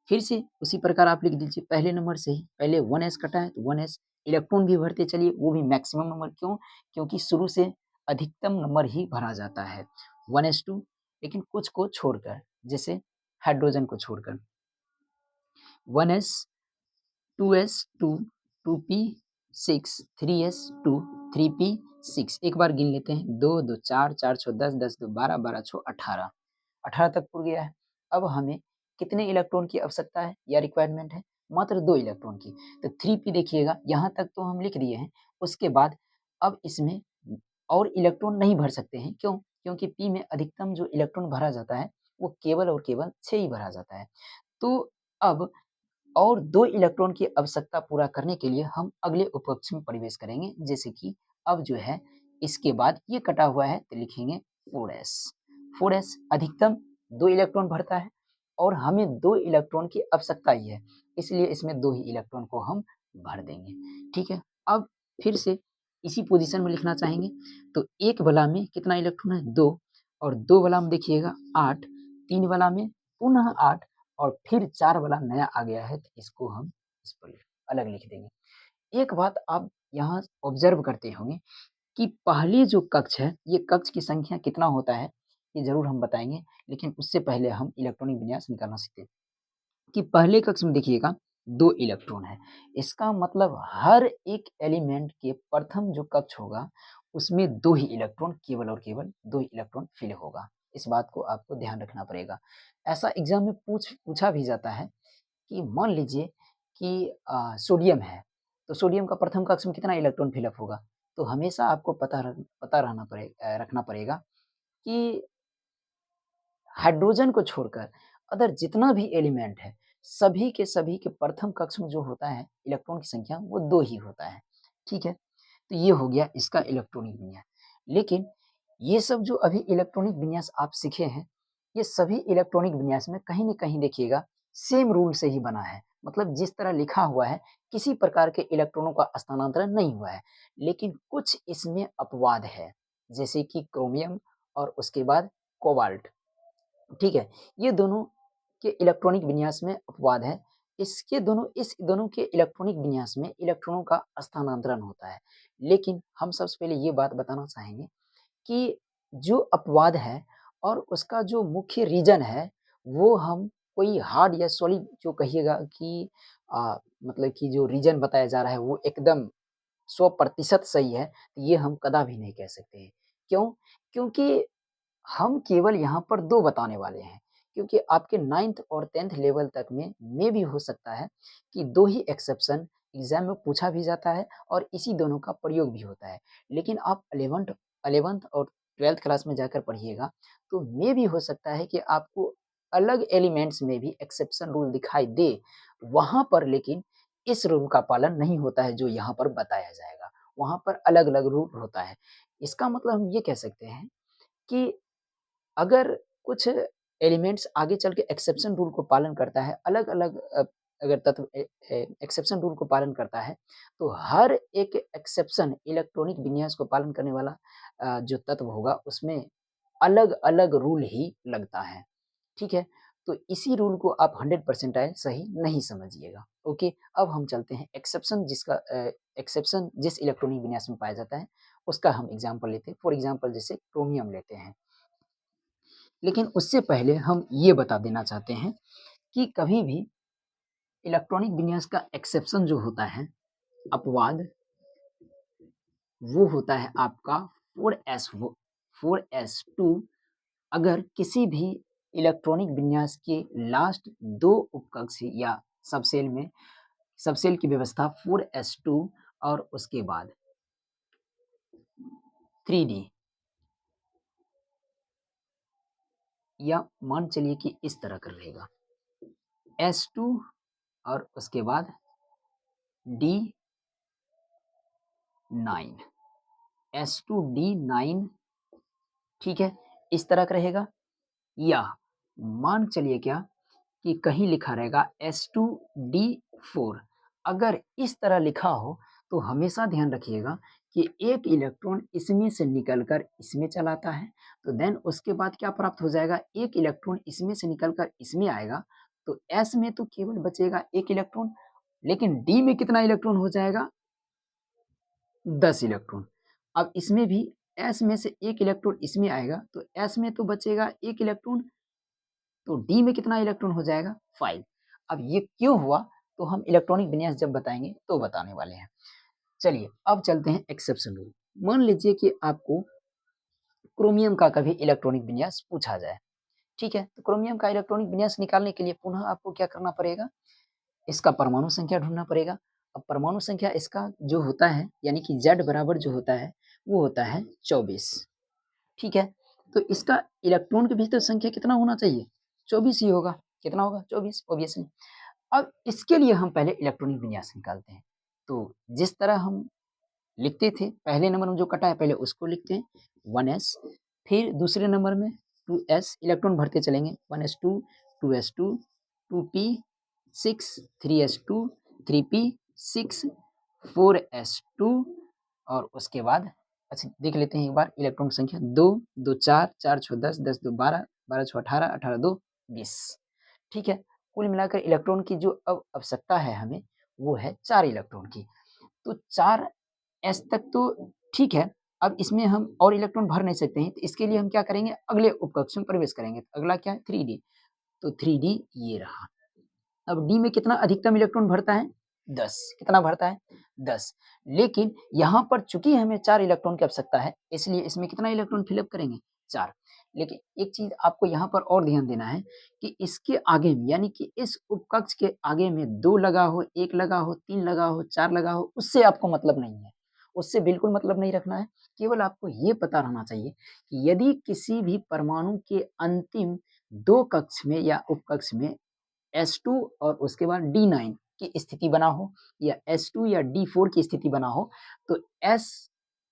फिर से उसी प्रकार आप लिख दीजिए पहले नंबर से ही, पहले 1s कटा है तो 1s, इलेक्ट्रॉन भी भरते चलिए, वो भी मैक्सिमम नंबर। क्यों? क्योंकि शुरू से अधिकतम नंबर ही भरा जाता है, 1s2, लेकिन कुछ को छोड़कर, जैसे हाइड्रोजन को छोड़कर, 1s 2s2 2p6 3s2 3p6। एक बार गिन लेते हैं, 2 2 4 4 6 10 10 2 12 12 6 18, 18 तक पुर गया है। अब हमें कितने इलेक्ट्रॉन की आवश्यकता है या रिक्वायरमेंट है? मात्र 2 इलेक्ट्रॉन की। तो 3p देखिएगा, यहाँ तक तो हम लिख दिए हैं। उसके बाद अब इसमें और इलेक्ट्रॉन नहीं भर सकते हैं। क्यों? क्योंकि p में अधिकतम जो इलेक्ट्रॉन भरा जाता है वो केवल और केवल 6 ही भरा जाता है। तो अब और 2 इलेक्ट्रॉन की आवश्यकता पूरा करने के लिए हम अगले उपकक्ष में प्रवेश करेंगे। जैसे कि अब जो है इसके बाद ये कटा हुआ है, तो लिखेंगे 4s। 4s अधिकतम 2 इलेक्ट्रॉन भरता है और हमें 2 इलेक्ट्रॉन की आवश्यकता ही है, इसलिए इसमें 2 ही इलेक्ट्रॉन को हम भर देंगे। ठीक है, अब फिर से इसी पोजीशन में लिखना चाहेंगे, तो एक वाला में कितना इलेक्ट्रॉन है? 2, और 2 वाला में देखिएगा 8, 3 वाला में पुनः 8, और फिर 4 वाला नया आ गया है, तो इसको हम इस पर अलग लिख देंगे। एक बात आप यहाँ ऑब्जर्व करते होंगे कि पहले जो कक्ष है, ये कक्ष की संख्या कितना होता है, ये ज़रूर हम बताएँगे, लेकिन उससे पहले हम इलेक्ट्रॉनिक विन्यास निकालना सीखते हैं। कि पहले कक्ष में देखिएगा 2 इलेक्ट्रॉन है, इसका मतलब हर एक एलिमेंट के प्रथम जो कक्ष होगा, उसमें 2 ही इलेक्ट्रॉन, केवल और केवल 2 ही इलेक्ट्रॉन फिल होगा। इस बात को आपको ध्यान रखना पड़ेगा। ऐसा एग्ज़ाम में पूछा भी जाता है कि मान लीजिए कि सोडियम है, तो सोडियम का प्रथम कक्ष में कितना इलेक्ट्रॉन फिलअप होगा? तो हमेशा आपको रखना पड़ेगा कि हाइड्रोजन को छोड़कर अदर जितना भी एलिमेंट है, सभी के प्रथम कक्ष में जो होता है इलेक्ट्रॉन की संख्या, वो 2 ही होता है। ठीक है? तो ये हो गया इसका इलेक्ट्रॉनिक विन्यास। लेकिन ये सब जो अभी इलेक्ट्रॉनिक विन्यास आप सीखे हैं, ये सभी इलेक्ट्रॉनिक विन्यास में कहीं न कहीं देखिएगा सेम रूल से ही बना है। मतलब जिस तरह लिखा हुआ है, किसी प्रकार के इलेक्ट्रॉनों का स्थानांतरण नहीं हुआ है। लेकिन कुछ इसमें अपवाद है, जैसे कि क्रोमियम और उसके बाद कोबाल्ट। ठीक है? ये दोनों के इलेक्ट्रॉनिक विन्यास में अपवाद है। इस दोनों के इलेक्ट्रॉनिक विन्यास में इलेक्ट्रॉनों का स्थानांतरण होता है। लेकिन हम सबसे पहले ये बात बताना चाहेंगे कि जो अपवाद है और उसका जो मुख्य रीज़न है, वो हम कोई हार्ड या सॉलिड जो कहिएगा कि मतलब कि जो रीज़न बताया जा रहा है वो एकदम 100% सही है, ये हम कदापि नहीं कह सकते हैं। क्यों? क्योंकि हम केवल यहाँ पर 2 बताने वाले हैं, क्योंकि आपके 9th और 10th लेवल तक में मे भी हो सकता है कि 2 ही एक्सेप्शन एग्ज़ाम में पूछा भी जाता है और इसी दोनों का प्रयोग भी होता है। लेकिन आप 11th और 12th क्लास में जाकर पढ़िएगा, तो मे भी हो सकता है कि आपको अलग एलिमेंट्स में भी एक्सेप्शन रूल दिखाई दे, वहाँ पर लेकिन इस रूल का पालन नहीं होता है जो यहाँ पर बताया जाएगा, वहाँ पर अलग-अलग रूल होता है। इसका मतलब हम ये कह सकते हैं कि अगर कुछ एलिमेंट्स आगे चल के एक्सेप्शन रूल को पालन करता है, अलग-अलग अगर तत्व एक्सेप्शन रूल को पालन करता है, तो हर एक एक्सेप्शन इलेक्ट्रॉनिक विन्यास को पालन करने वाला जो तत्व होगा उसमें अलग-अलग रूल ही लगता है, ठीक है? तो इसी रूल को आप 100 परसेंटाइल सही नहीं समझिएगा, ओके? अब हम चलते हैं एक्सेप्शन जिस इलेक्ट्रॉनिक विन्यास में पाया जाता है, उसका हम एग्ज़ाम्पल लेते हैं। फॉर एग्ज़ाम्पल जैसे क्रोमियम लेते हैं। लेकिन उससे पहले हम ये बता देना चाहते हैं कि कभी भी इलेक्ट्रॉनिक विन्यास का एक्सेप्शन जो होता है, अपवाद, वो होता है आपका 4s2 अगर किसी भी इलेक्ट्रॉनिक विन्यास के लास्ट 2 उपकक्ष या सबसेल की व्यवस्था 4s2 और उसके बाद 3d या मान चलिए कि इस तरह का रहेगा s2 और उसके बाद d9 s2d9 ठीक है, इस तरह का रहेगा या मान चलिए क्या कि कहीं लिखा रहेगा s2d4 अगर इस तरह लिखा हो तो हमेशा ध्यान रखिएगा कि एक इलेक्ट्रॉन इसमें से निकलकर इसमें चला आता है, तो देन उसके बाद क्या प्राप्त हो जाएगा, एक इलेक्ट्रॉन इसमें से निकलकर इसमें आएगा, तो s में तो केवल बचेगा एक इलेक्ट्रॉन, लेकिन d में कितना इलेक्ट्रॉन हो जाएगा, 10 इलेक्ट्रॉन। अब इसमें भी s में से एक इलेक्ट्रॉन इसमें आएगा, तो s में तो बचेगा एक इलेक्ट्रॉन, तो d में कितना इलेक्ट्रॉन हो जाएगा, 5। अब ये क्यों हुआ, तो हम इलेक्ट्रॉनिक विन्यास जब बताएंगे तो बताने वाले हैं। चलिए अब चलते हैं एक्सेप्शन रूल। मान लीजिए कि आपको क्रोमियम का कभी इलेक्ट्रॉनिक विन्यास पूछा जाए, ठीक है? तो क्रोमियम का इलेक्ट्रॉनिक विन्यास निकालने के लिए पुनः आपको क्या करना पड़ेगा, इसका परमाणु संख्या ढूँढना पड़ेगा। अब परमाणु संख्या इसका जो होता है यानी कि Z बराबर जो होता है, वो होता है 24, ठीक है? तो इसका इलेक्ट्रॉन के भीतर संख्या कितना होना चाहिए, 24 ही होगा। कितना होगा, 24 ऑब्वियसली। अब इसके लिए हम पहले इलेक्ट्रॉनिक विन्यास निकालते हैं। तो जिस तरह हम लिखते थे, पहले नंबर में जो कटा है पहले उसको लिखते हैं 1s, फिर दूसरे नंबर में 2s, इलेक्ट्रॉन भरते चलेंगे 1s2, 2s2, 2p, 6, 3s2, 3p, 6, 4s2 और उसके बाद अच्छा देख लेते हैं एक बार इलेक्ट्रॉन संख्या 2, 2 4, 4 6 10, 10 2 12, 12 6 18, 18 2 20, ठीक है? कुल मिलाकर इलेक्ट्रॉन की जो अब आवश्यकता है हमें, वो है 4 इलेक्ट्रॉन की। तो 4 एस तक तो ठीक है, अब इसमें हम और इलेक्ट्रॉन भर नहीं सकते हैं, तो इसके लिए हम क्या करेंगे, अगले उपकक्ष में प्रवेश करेंगे। तो अगला क्या है, 3d, तो 3d ये रहा। अब d में कितना अधिकतम इलेक्ट्रॉन भरता है, 10, कितना भरता है, 10, लेकिन यहाँ पर चूंकि हमें 4 इलेक्ट्रॉन की आवश्यकता है, इसलिए इसमें कितना इलेक्ट्रॉन फिलअप करेंगे, 4। लेकिन एक चीज आपको यहाँ पर और ध्यान देना है कि इसके आगे में यानी कि इस उपकक्ष के आगे में 2 लगा हो, 1 लगा हो, 3 लगा हो, 4 लगा हो, उससे आपको मतलब नहीं है, उससे बिल्कुल मतलब नहीं रखना है। केवल आपको ये पता रहना चाहिए कि यदि किसी भी परमाणु के अंतिम 2 कक्ष में या उपकक्ष में S2 और उसके बाद D9 की स्थिति बना हो या S2 या D4 की स्थिति बना हो, तो S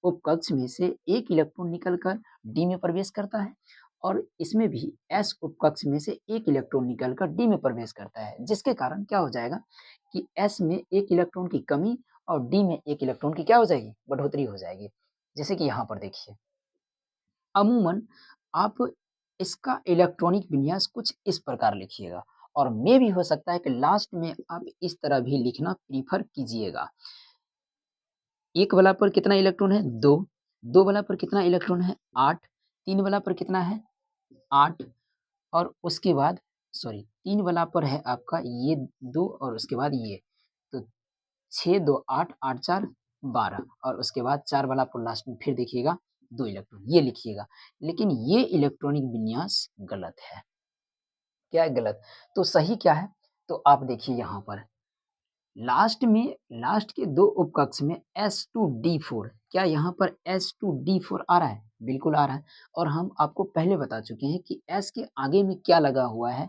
उपकक्ष में से एक इलेक्ट्रॉन निकलकर D में प्रवेश करता है और इसमें भी S उपकक्ष में से एक इलेक्ट्रॉन निकलकर D में प्रवेश करता है, जिसके कारण क्या हो जाएगा कि S में एक इलेक्ट्रॉन की कमी और D में एक इलेक्ट्रॉन की क्या हो जाएगी, बढ़ोतरी हो जाएगी। जैसे कि यहाँ पर देखिए, अमूमन आप इसका इलेक्ट्रॉनिक विन्यास कुछ इस प्रकार लिखिएगा और मे भी हो सकता है कि लास्ट में आप इस तरह भी लिखना प्रीफर कीजिएगा। एक वाला पर कितना इलेक्ट्रॉन है? 2, 2 वाला पर कितना इलेक्ट्रॉन है? 8, 3 वाला पर कितना है? 8 और उसके बाद 3 वाला पर है आपका ये 2 और उसके बाद ये, तो 6 2 8 8 4 12 और उसके बाद 4 वाला पर लास्ट में फिर देखिएगा 2 इलेक्ट्रॉन, ये लिखिएगा। लेकिन ये इलेक्ट्रॉनिक विन्यास गलत है। क्या है गलत? तो सही क्या है? तो आप देखिए यहाँ पर लास्ट के 2 उपकक्ष में S2D4, क्या यहाँ पर S2D4 आ रहा है? बिल्कुल आ रहा है और हम आपको पहले बता चुके हैं कि S के आगे में क्या लगा हुआ है,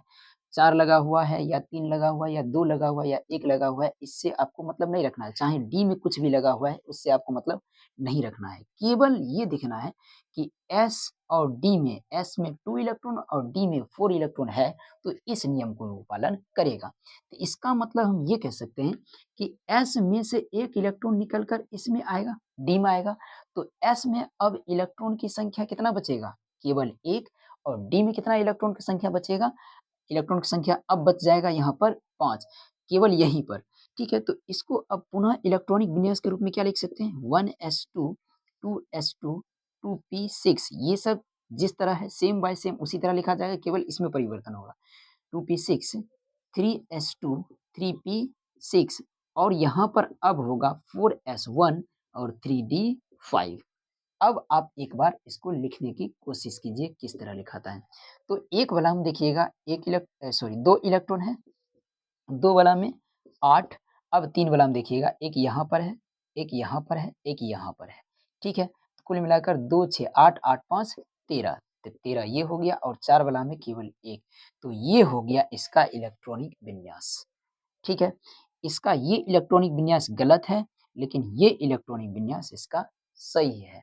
4 लगा हुआ है या 3 लगा हुआ है या 2 लगा हुआ है या 1 लगा हुआ है, इससे आपको मतलब नहीं रखना है। चाहे D में कुछ भी लगा हुआ है, उससे आपको मतलब नहीं रखना है। केवल ये देखना है कि S और D में, S में 2 इलेक्ट्रॉन और D में 4 इलेक्ट्रॉन है, तो इस नियम को वो पालन करेगा। तो इसका मतलब हम ये कह सकते हैं कि S में से एक इलेक्ट्रॉन निकलकर इसमें आएगा, D में आएगा, तो S में अब इलेक्ट्रॉन की संख्या कितना बचेगा? केवल 1 और D में कितना इलेक्ट्रॉन की संख्या बचेगा? इलेक्ट्रॉन की संख्या अब बच जाएगा यहाँ पर 5, केवल यहीं पर। ठीक है, तो इसको अब पुनः इलेक्ट्रॉनिक विन्यास के रूप में क्या लिख सकते हैं? 1s2, 2s2, 2p6, ये सब जिस तरह है सेम बाय सेम उसी तरह लिखा जाएगा, केवल इसमें परिवर्तन होगा। 2p6, 3s2, 3p6 और यहाँ पर अब होगा 4s1 और 3d5। अब आप एक बार इसको लिखने की कोशिश कीजिए किस तरह लिखाता है। तो एक वाला में देखिएगा 2 इलेक्ट्रॉन है, 2 वाला में 8, अब 3 वाला में देखिएगा एक यहाँ पर है, एक यहाँ पर है, एक यहाँ पर है। ठीक है, तो कुल मिलाकर 2 6 8 8 5 13, तो 13 ये हो गया और 4 वाला में केवल 1, तो ये हो गया इसका इलेक्ट्रॉनिक विन्यास। ठीक है, इसका ये इलेक्ट्रॉनिक विन्यास गलत है, लेकिन ये इलेक्ट्रॉनिक विन्यास इसका सही है।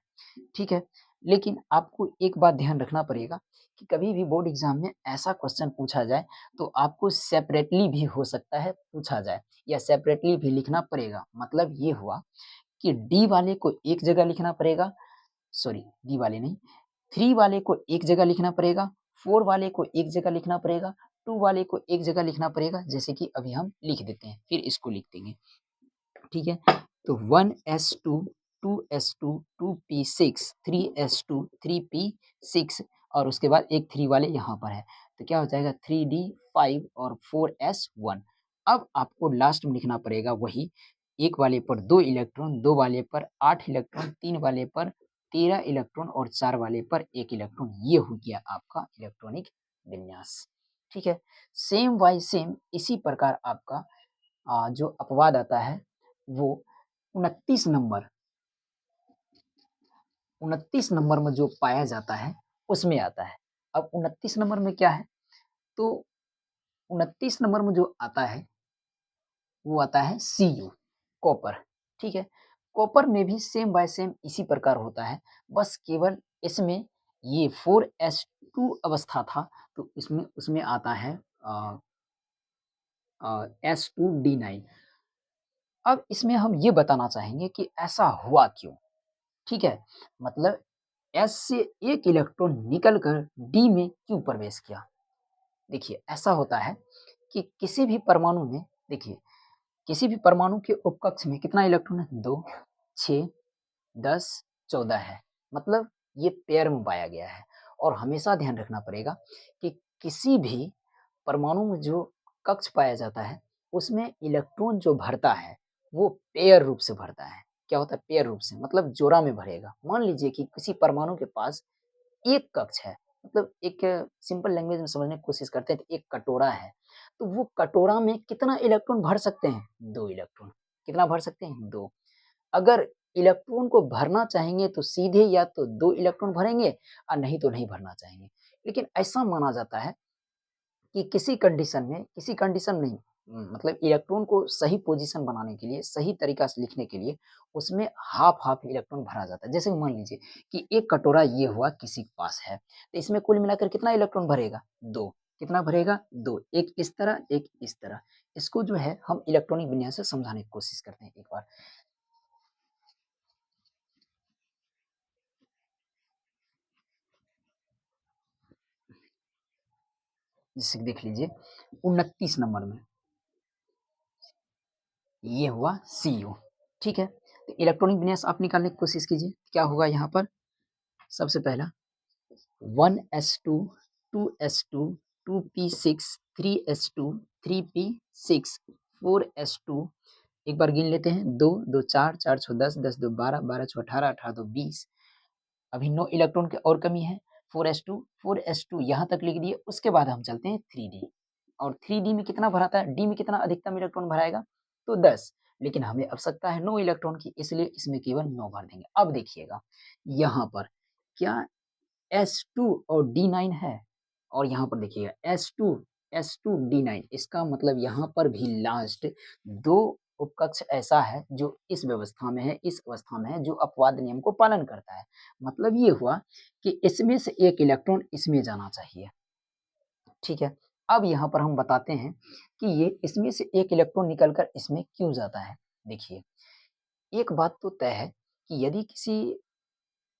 ठीक है, लेकिन आपको एक बात ध्यान रखना पड़ेगा कि कभी भी बोर्ड एग्जाम में ऐसा क्वेश्चन पूछा जाए तो आपको सेपरेटली भी हो सकता है पूछा जाए या सेपरेटली भी लिखना पड़ेगा। मतलब ये हुआ कि डी वाले को एक जगह लिखना पड़ेगा, डी वाले नहीं, 3 वाले को एक जगह लिखना पड़ेगा, 4 वाले को एक जगह लिखना पड़ेगा, 2 वाले को एक जगह लिखना पड़ेगा, जैसे कि अभी हम लिख देते हैं, फिर इसको लिख देंगे। ठीक है, तो 1s2, 2s2, 2p6, 3s2, 3p6 और उसके बाद एक 3 वाले यहाँ पर है, तो क्या हो जाएगा 3d5 और 4s1। अब आपको लास्ट में लिखना पड़ेगा वही, एक वाले पर 2 इलेक्ट्रॉन, 2 वाले पर 8 इलेक्ट्रॉन, 3 वाले पर 13 इलेक्ट्रॉन और 4 वाले पर 1 इलेक्ट्रॉन, ये हो गया आपका इलेक्ट्रॉनिक विन्यास। ठीक है, सेम बाय सेम इसी प्रकार आपका जो अपवाद आता है वो 29 नंबर 29 नंबर में जो पाया जाता है उसमें आता है। अब 29 नंबर में क्या है? तो 29 नंबर में जो आता है वो आता है Cu, कॉपर। ठीक है, कॉपर में भी सेम बाय सेम इसी प्रकार होता है, बस केवल इसमें ये 4s2 अवस्था था, तो इसमें उसमें आता है S2D9। अब इसमें हम ये बताना चाहेंगे कि ऐसा हुआ क्यों? ठीक है, मतलब S से एक इलेक्ट्रॉन निकलकर D में क्यों प्रवेश किया? देखिए ऐसा होता है कि किसी भी परमाणु में, देखिए किसी भी परमाणु के उपकक्ष में कितना इलेक्ट्रॉन है? 2, 6, 10, 14 है, मतलब ये पेयर में पाया गया है। और हमेशा ध्यान रखना पड़ेगा कि किसी भी परमाणु में जो कक्ष पाया जाता है उसमें इलेक्ट्रॉन जो भरता है वो पेयर रूप से भरता है। क्या होता है? पेयर रूप से, मतलब जोड़ा में भरेगा। मान लीजिए कि किसी परमाणु के पास एक कक्ष है, मतलब एक सिंपल लैंग्वेज में समझने की कोशिश करते हैं, तो एक कटोरा है, तो वो कटोरा में कितना इलेक्ट्रॉन भर सकते हैं? 2 इलेक्ट्रॉन। कितना भर सकते हैं? 2। अगर इलेक्ट्रॉन को भरना चाहेंगे तो सीधे या तो 2 इलेक्ट्रॉन भरेंगे और नहीं तो नहीं भरना चाहेंगे। लेकिन ऐसा माना जाता है कि किसी कंडीशन नहीं, मतलब इलेक्ट्रॉन को सही पोजीशन बनाने के लिए, सही तरीका से लिखने के लिए उसमें हाफ-हाफ इलेक्ट्रॉन भरा जाता है। जैसे मान लीजिए कि एक कटोरा ये हुआ किसी के पास है, तो इसमें कुल मिलाकर कितना इलेक्ट्रॉन भरेगा? 2। कितना भरेगा? 2। एक इस तरह, एक इस तरह। इसको जो है हम इलेक्ट्रॉनिक विन्यास से समझाने की कोशिश करते हैं एक बार। जैसे देख लीजिए 29 नंबर में ये हुआ CO, ठीक है। तो इलेक्ट्रॉनिक विन्यास आप निकालने की कोशिश कीजिए, क्या होगा यहाँ पर। सबसे पहला 1s2 2s2 2p6 3s2 3p6 4s2, एक बार गिन लेते हैं, 2 2 4 4 6 10 10 2 12 12 6 18 18 2 20, अभी 9 इलेक्ट्रॉन की और कमी है। 4s2 यहाँ तक लिख दिए। उसके बाद हम चलते हैं 3d, और 3d में कितना भराता है, डी में कितना अधिकतम इलेक्ट्रॉन भराएगा, तो 10, लेकिन हमें आवश्यकता है 9 इलेक्ट्रॉन की, इसलिए इसमें केवल 9 भर देंगे। अब देखिएगा यहाँ पर क्या S2 और D9 है, और यहाँ पर देखिएगा S2 D9, इसका मतलब यहाँ पर भी लास्ट 2 उपकक्ष ऐसा है जो इस व्यवस्था में है, इस अवस्था में है, जो अपवाद नियम को पालन करता है। मतलब ये हुआ कि इसमें से एक इलेक्ट्रॉन इसमें जाना चाहिए, ठीक है। अब यहाँ पर हम बताते हैं कि ये इसमें से एक इलेक्ट्रॉन निकलकर इसमें क्यों जाता है। देखिए, एक बात तो तय है कि यदि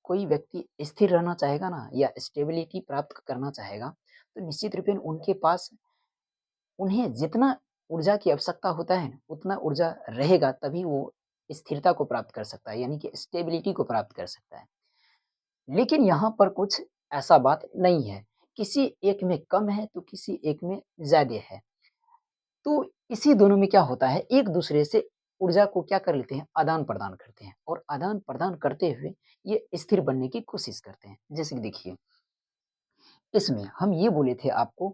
कोई व्यक्ति स्थिर रहना चाहेगा ना, या स्टेबिलिटी प्राप्त करना चाहेगा, तो निश्चित रूप से उनके पास उन्हें जितना ऊर्जा की आवश्यकता होता है उतना ऊर्जा रहेगा, तभी वो स्थिरता को प्राप्त कर सकता है, यानी कि स्टेबिलिटी को प्राप्त कर सकता है। लेकिन यहाँ पर कुछ ऐसा बात नहीं है, किसी एक में कम है तो किसी एक में ज़्यादा है। तो इसी दोनों में क्या होता है, एक दूसरे से ऊर्जा को क्या कर लेते हैं, आदान-प्रदान करते हैं, और आदान-प्रदान करते हुए ये स्थिर बनने की कोशिश करते हैं। जैसे कि देखिए, इसमें हम ये बोले थे आपको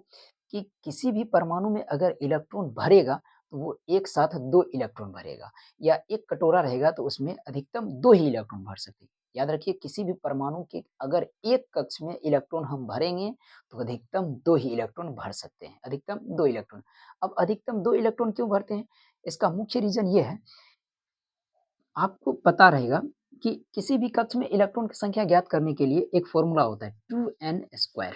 कि किसी भी परमाणु में अगर इलेक्ट्रॉन भरेगा तो वो एक साथ 2 इलेक्ट्रॉन भरेगा, या एक कटोरा रहेगा तो उसमें अधिकतम 2 ही इलेक्ट्रॉन भर सकते हैं। याद रखिए, किसी भी परमाणु के अगर एक कक्ष में इलेक्ट्रॉन हम भरेंगे तो अधिकतम 2 ही इलेक्ट्रॉन भर सकते हैं, अधिकतम 2 इलेक्ट्रॉन। अब अधिकतम 2 इलेक्ट्रॉन क्यों भरते हैं, इसका मुख्य रीज़न ये है, आपको पता रहेगा कि किसी भी कक्ष में इलेक्ट्रॉन की संख्या ज्ञात करने के लिए एक फ़ॉर्मूला होता है 2n स्क्वायर।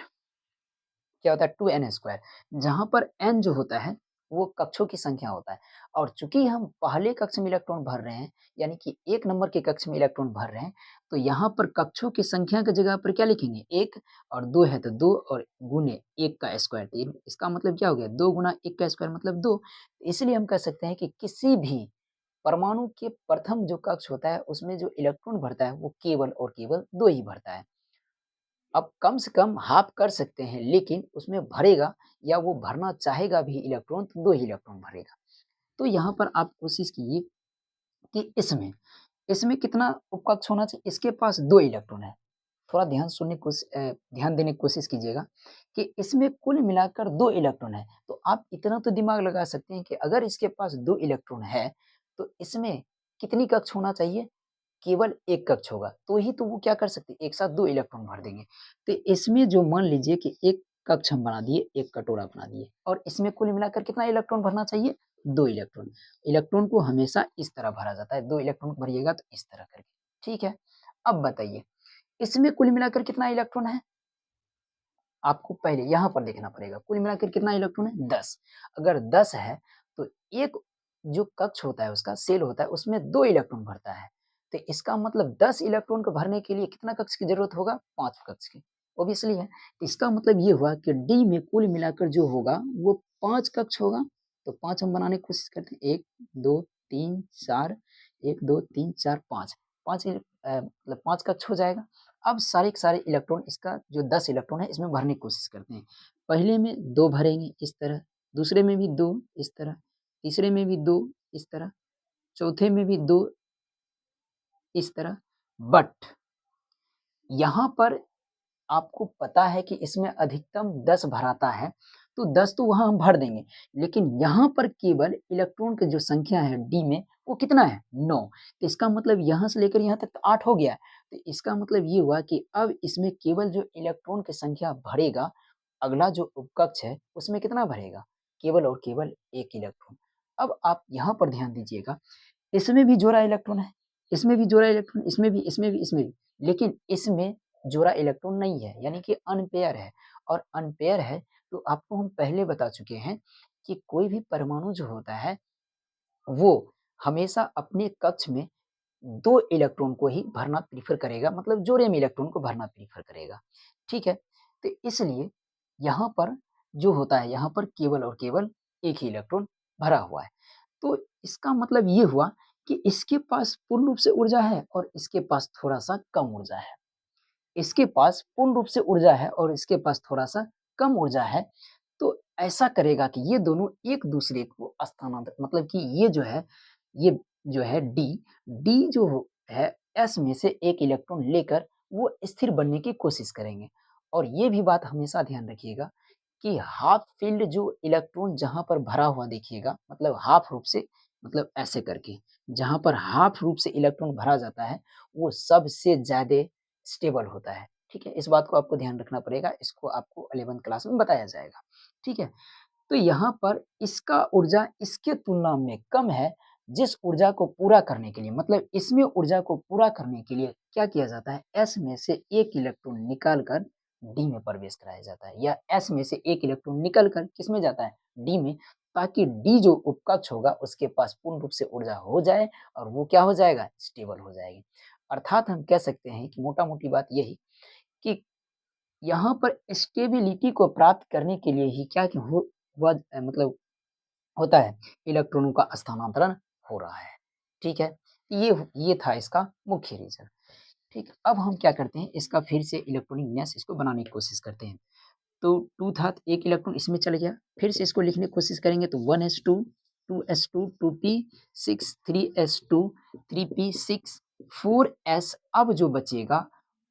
क्या होता है, 2n स्क्वायर, जहाँ पर n जो होता है वो कक्षों की संख्या होता है, और चूंकि हम पहले कक्ष में इलेक्ट्रॉन भर रहे हैं, यानी कि 1 नंबर के कक्ष में इलेक्ट्रॉन भर रहे हैं, तो यहाँ पर कक्षों की संख्या की जगह पर क्या लिखेंगे, 1, और 2 है तो 2, और गुने 1 का स्क्वायर, तो इसका मतलब क्या हो गया, 2 गुना 1 का स्क्वायर मतलब 2। इसलिए हम कह सकते हैं कि किसी भी परमाणु के प्रथम जो कक्ष होता है उसमें जो इलेक्ट्रॉन भरता है वो केवल और केवल 2 ही भरता है। अब कम से कम हाफ कर सकते हैं, लेकिन उसमें भरेगा, या वो भरना चाहेगा भी इलेक्ट्रॉन, तो 2 ही इलेक्ट्रॉन भरेगा। तो यहाँ पर आप कोशिश कीजिए कि इसमें कितना उपकक्ष होना चाहिए, इसके पास 2 इलेक्ट्रॉन है। थोड़ा ध्यान देने की कोशिश कीजिएगा कि इसमें कुल मिलाकर 2 इलेक्ट्रॉन है, तो आप इतना तो दिमाग लगा सकते हैं कि अगर इसके पास 2 इलेक्ट्रॉन है, तो इसमें कितनी कक्ष होना चाहिए, केवल 1 कक्ष होगा, तो ही तो वो क्या कर सकते हैं, एक साथ 2 इलेक्ट्रॉन भर देंगे। तो इसमें जो मान लीजिए कि 1 कक्ष हम बना दिए, 1 कटोरा बना दिए, और इसमें कुल मिलाकर कितना इलेक्ट्रॉन भरना चाहिए, 2 इलेक्ट्रॉन। इलेक्ट्रॉन को हमेशा इस तरह भरा जाता है, 2 इलेक्ट्रॉन भरिएगा तो इस तरह करके, ठीक है। अब बताइए, इसमें कुल मिलाकर कितना इलेक्ट्रॉन है, आपको पहले यहाँ पर देखना पड़ेगा, कुल मिलाकर कितना इलेक्ट्रॉन है, 10। अगर 10 है तो एक जो कक्ष होता है, उसका सेल होता है, उसमें 2 इलेक्ट्रॉन भरता है। तो इसका मतलब 10 इलेक्ट्रॉन को भरने के लिए कितना कक्ष की जरूरत होगा, 5 कक्ष की, ऑब्वियसली है। तो इसका मतलब ये हुआ कि डी में कुल मिलाकर जो होगा वो 5 कक्ष होगा। तो 5 हम बनाने की कोशिश करते हैं, 1 2 3 4, 1 2 3 4 5, 5 मतलब 5 कक्ष हो जाएगा। अब सारे के सारे इलेक्ट्रॉन, इसका जो 10 इलेक्ट्रॉन है इसमें भरने की कोशिश करते हैं। पहले में 2 भरेंगे इस तरह, दूसरे में भी 2 इस तरह, तीसरे में भी 2 इस तरह, चौथे में भी 2 इस तरह। बट यहाँ पर आपको पता है कि इसमें अधिकतम 10 भराता है, तो 10 तो वहाँ हम भर देंगे, लेकिन यहाँ पर केवल इलेक्ट्रॉन की जो संख्या है डी में वो कितना है, 9। तो इसका मतलब यहाँ से लेकर यहाँ तक तो 8 हो गया। तो इसका मतलब ये हुआ कि अब इसमें केवल जो इलेक्ट्रॉन की संख्या भरेगा, अगला जो उपकक्ष है उसमें कितना भरेगा, केवल और केवल 1 इलेक्ट्रॉन। अब आप यहाँ पर ध्यान दीजिएगा, इसमें भी जोड़ा इलेक्ट्रॉन है, इसमें भी जोड़ा इलेक्ट्रॉन, इसमें भी, इसमें भी, इसमें भी, लेकिन इसमें जोड़ा इलेक्ट्रॉन नहीं है, यानी कि अनपेयर है। और अनपेयर है तो आपको हम पहले बता चुके हैं कि कोई भी परमाणु जो होता है वो हमेशा अपने कक्ष में 2 इलेक्ट्रॉन को ही भरना प्रेफ़र करेगा, मतलब जोड़े में इलेक्ट्रॉन को भरना प्रेफ़र करेगा, ठीक है। तो इसलिए यहाँ पर जो होता है यहाँ पर केवल और केवल एक ही इलेक्ट्रॉन भरा हुआ है। तो इसका मतलब ये हुआ कि इसके पास पूर्ण रूप से ऊर्जा है और इसके पास थोड़ा-सा कम ऊर्जा है। इसके पास पूर्ण रूप से ऊर्जा है और इसके पास थोड़ा-सा कम ऊर्जा है, तो ऐसा करेगा कि ये दोनों एक-दूसरे को स्थानांतर मतलब कि ये जो है डी जो है एस में से एक इलेक्ट्रॉन लेकर वो स्थिर बनने की कोशिश करेंगे। और ये भी बात हमेशा ध्यान रखिएगा कि हाफ फ़ील्ड जो इलेक्ट्रॉन जहाँ पर भरा हुआ देखिएगा मतलब हाफ रूप से मतलब ऐसे करके, जहाँ पर हाफ रूप से इलेक्ट्रॉन भरा जाता है, वो सबसे ज़्यादा स्टेबल होता है, ठीक है? इस बात को आपको ध्यान रखना पड़ेगा, इसको आपको 11th क्लास में बताया जाएगा, ठीक है? तो यहाँ पर इसका ऊर्जा इसके तुलना में कम है, जिस ऊर्जा को पूरा करने के लिए मतलब इसमें ऊर्जा को पूरा करने के लिए क्या किया जाता है, एस में से एक इलेक्ट्रॉन निकाल कर डी में प्रवेश कराया जाता है या एस में से एक इलेक्ट्रॉन निकल कर किसमें जाता है, डी में, ताकि डी जो उपकक्ष होगा उसके पास पूर्ण रूप से ऊर्जा हो जाए और वो क्या हो जाएगा, स्टेबल हो जाएगी। अर्थात हम कह सकते हैं कि मोटा-मोटी बात यही कि यहाँ पर स्टेबिलिटी को प्राप्त करने के लिए ही क्या कि हो हुआ मतलब होता है, इलेक्ट्रॉनों का स्थानांतरण हो रहा है, ठीक है? ये था इसका मुख्य रीज़न, ठीक है? अब हम क्या करते हैं, इसका फिर से इलेक्ट्रॉनिक विन्यास इसको बनाने की कोशिश करते हैं। तो 2 था, 1 इलेक्ट्रॉन इसमें चला गया, फिर से इसको लिखने की कोशिश करेंगे तो 1s2, 2s2, 2p, 6, 3s2, 3p, 6, 4s अब जो बचेगा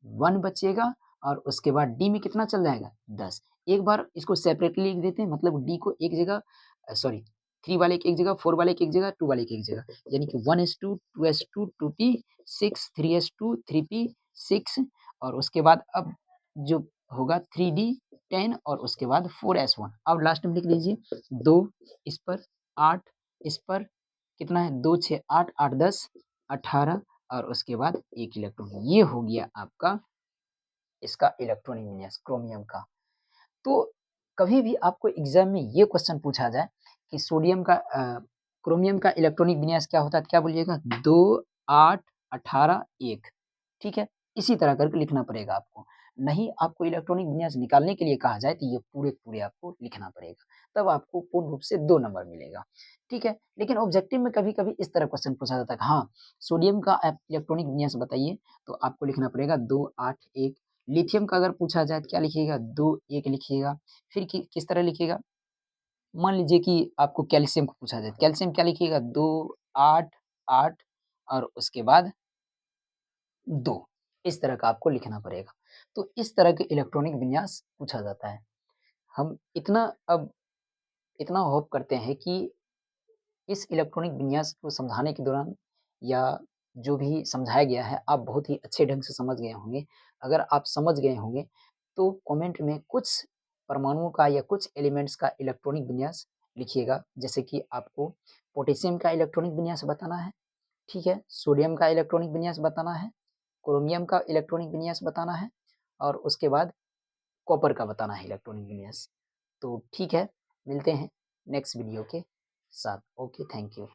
1 बचेगा और उसके बाद डी में कितना चल जाएगा 10। एक बार इसको सेपरेटली लिख देते हैं मतलब डी को एक जगह सॉरी 3 वाले की एक जगह, 4 वाले की एक जगह, 2 वाले की एक जगह, यानी कि 1s2, 2s2, 2p, 6, 3s2, 3p, 6 और उसके बाद अब जो होगा 3d 10 और उसके बाद 4s1 अब लास्ट में लिख लीजिए 2 इस पर 8 इस पर कितना है 2 6 8 8 10 18 और उसके बाद 1 इलेक्ट्रॉन ये हो गया आपका इसका इलेक्ट्रॉनिक विन्यास क्रोमियम का। तो कभी भी आपको एग्ज़ाम में ये क्वेश्चन पूछा जाए कि क्रोमियम का इलेक्ट्रॉनिक विन्यास क्या होता है? तो क्या बोलिएगा 2, 8, 18, 1 ठीक है? इसी तरह करके लिखना पड़ेगा आपको। नहीं आपको इलेक्ट्रॉनिक विन्यास निकालने के लिए कहा जाए तो ये पूरे-पूरे आपको लिखना पड़ेगा। तब आपको पूर्ण रूप से 2 नंबर मिलेगा, ठीक है? लेकिन ऑब्जेक्टिव में कभी-कभी इस तरह क्वेश्चन पूछा जाता है कि हाँ, सोडियम का आप इलेक्ट्रॉनिक विन्यास बताइए, तो आपको लिखना पड़ेगा 2, 8, 1 लिथियम का अगर पूछा जाए तो क्या लिखिएगा 2, 1 लिखिएगा। फिर किस तरह लिखिएगा? मान लीजिए कि आपको कैल्शियम को पूछा जाए, कैल्शियम क्या लिखिएगा 2, 8, 8 और उसके बाद 2 इस तरह का आपको लिखना पड़ेगा। तो इस तरह के इलेक्ट्रॉनिक विन्यास पूछा जाता है। हम इतना होप करते हैं कि इस इलेक्ट्रॉनिक विन्यास को समझाने के दौरान या जो भी समझाया गया है, आप बहुत ही अच्छे ढंग से समझ गए होंगे। अगर आप समझ गए होंगे, तो कमेंट में कुछ परमाणुओं का या कुछ एलिमेंट्स का इलेक्ट्रॉनिक विन्यास लिखिएगा। जैसे कि आपको पोटेशियम का इलेक्ट्रॉनिक विन्यास बताना है, ठीक है? सोडियम का इलेक्ट्रॉनिक विन्यास बताना है, क्रोमियम का इलेक्ट्रॉनिक विन्यास बताना है और उसके बाद कॉपर का बताना है इलेक्ट्रॉनिक विन्यास। तो ठीक है, मिलते हैं नेक्स्ट वीडियो के साथ। Okay, thank you.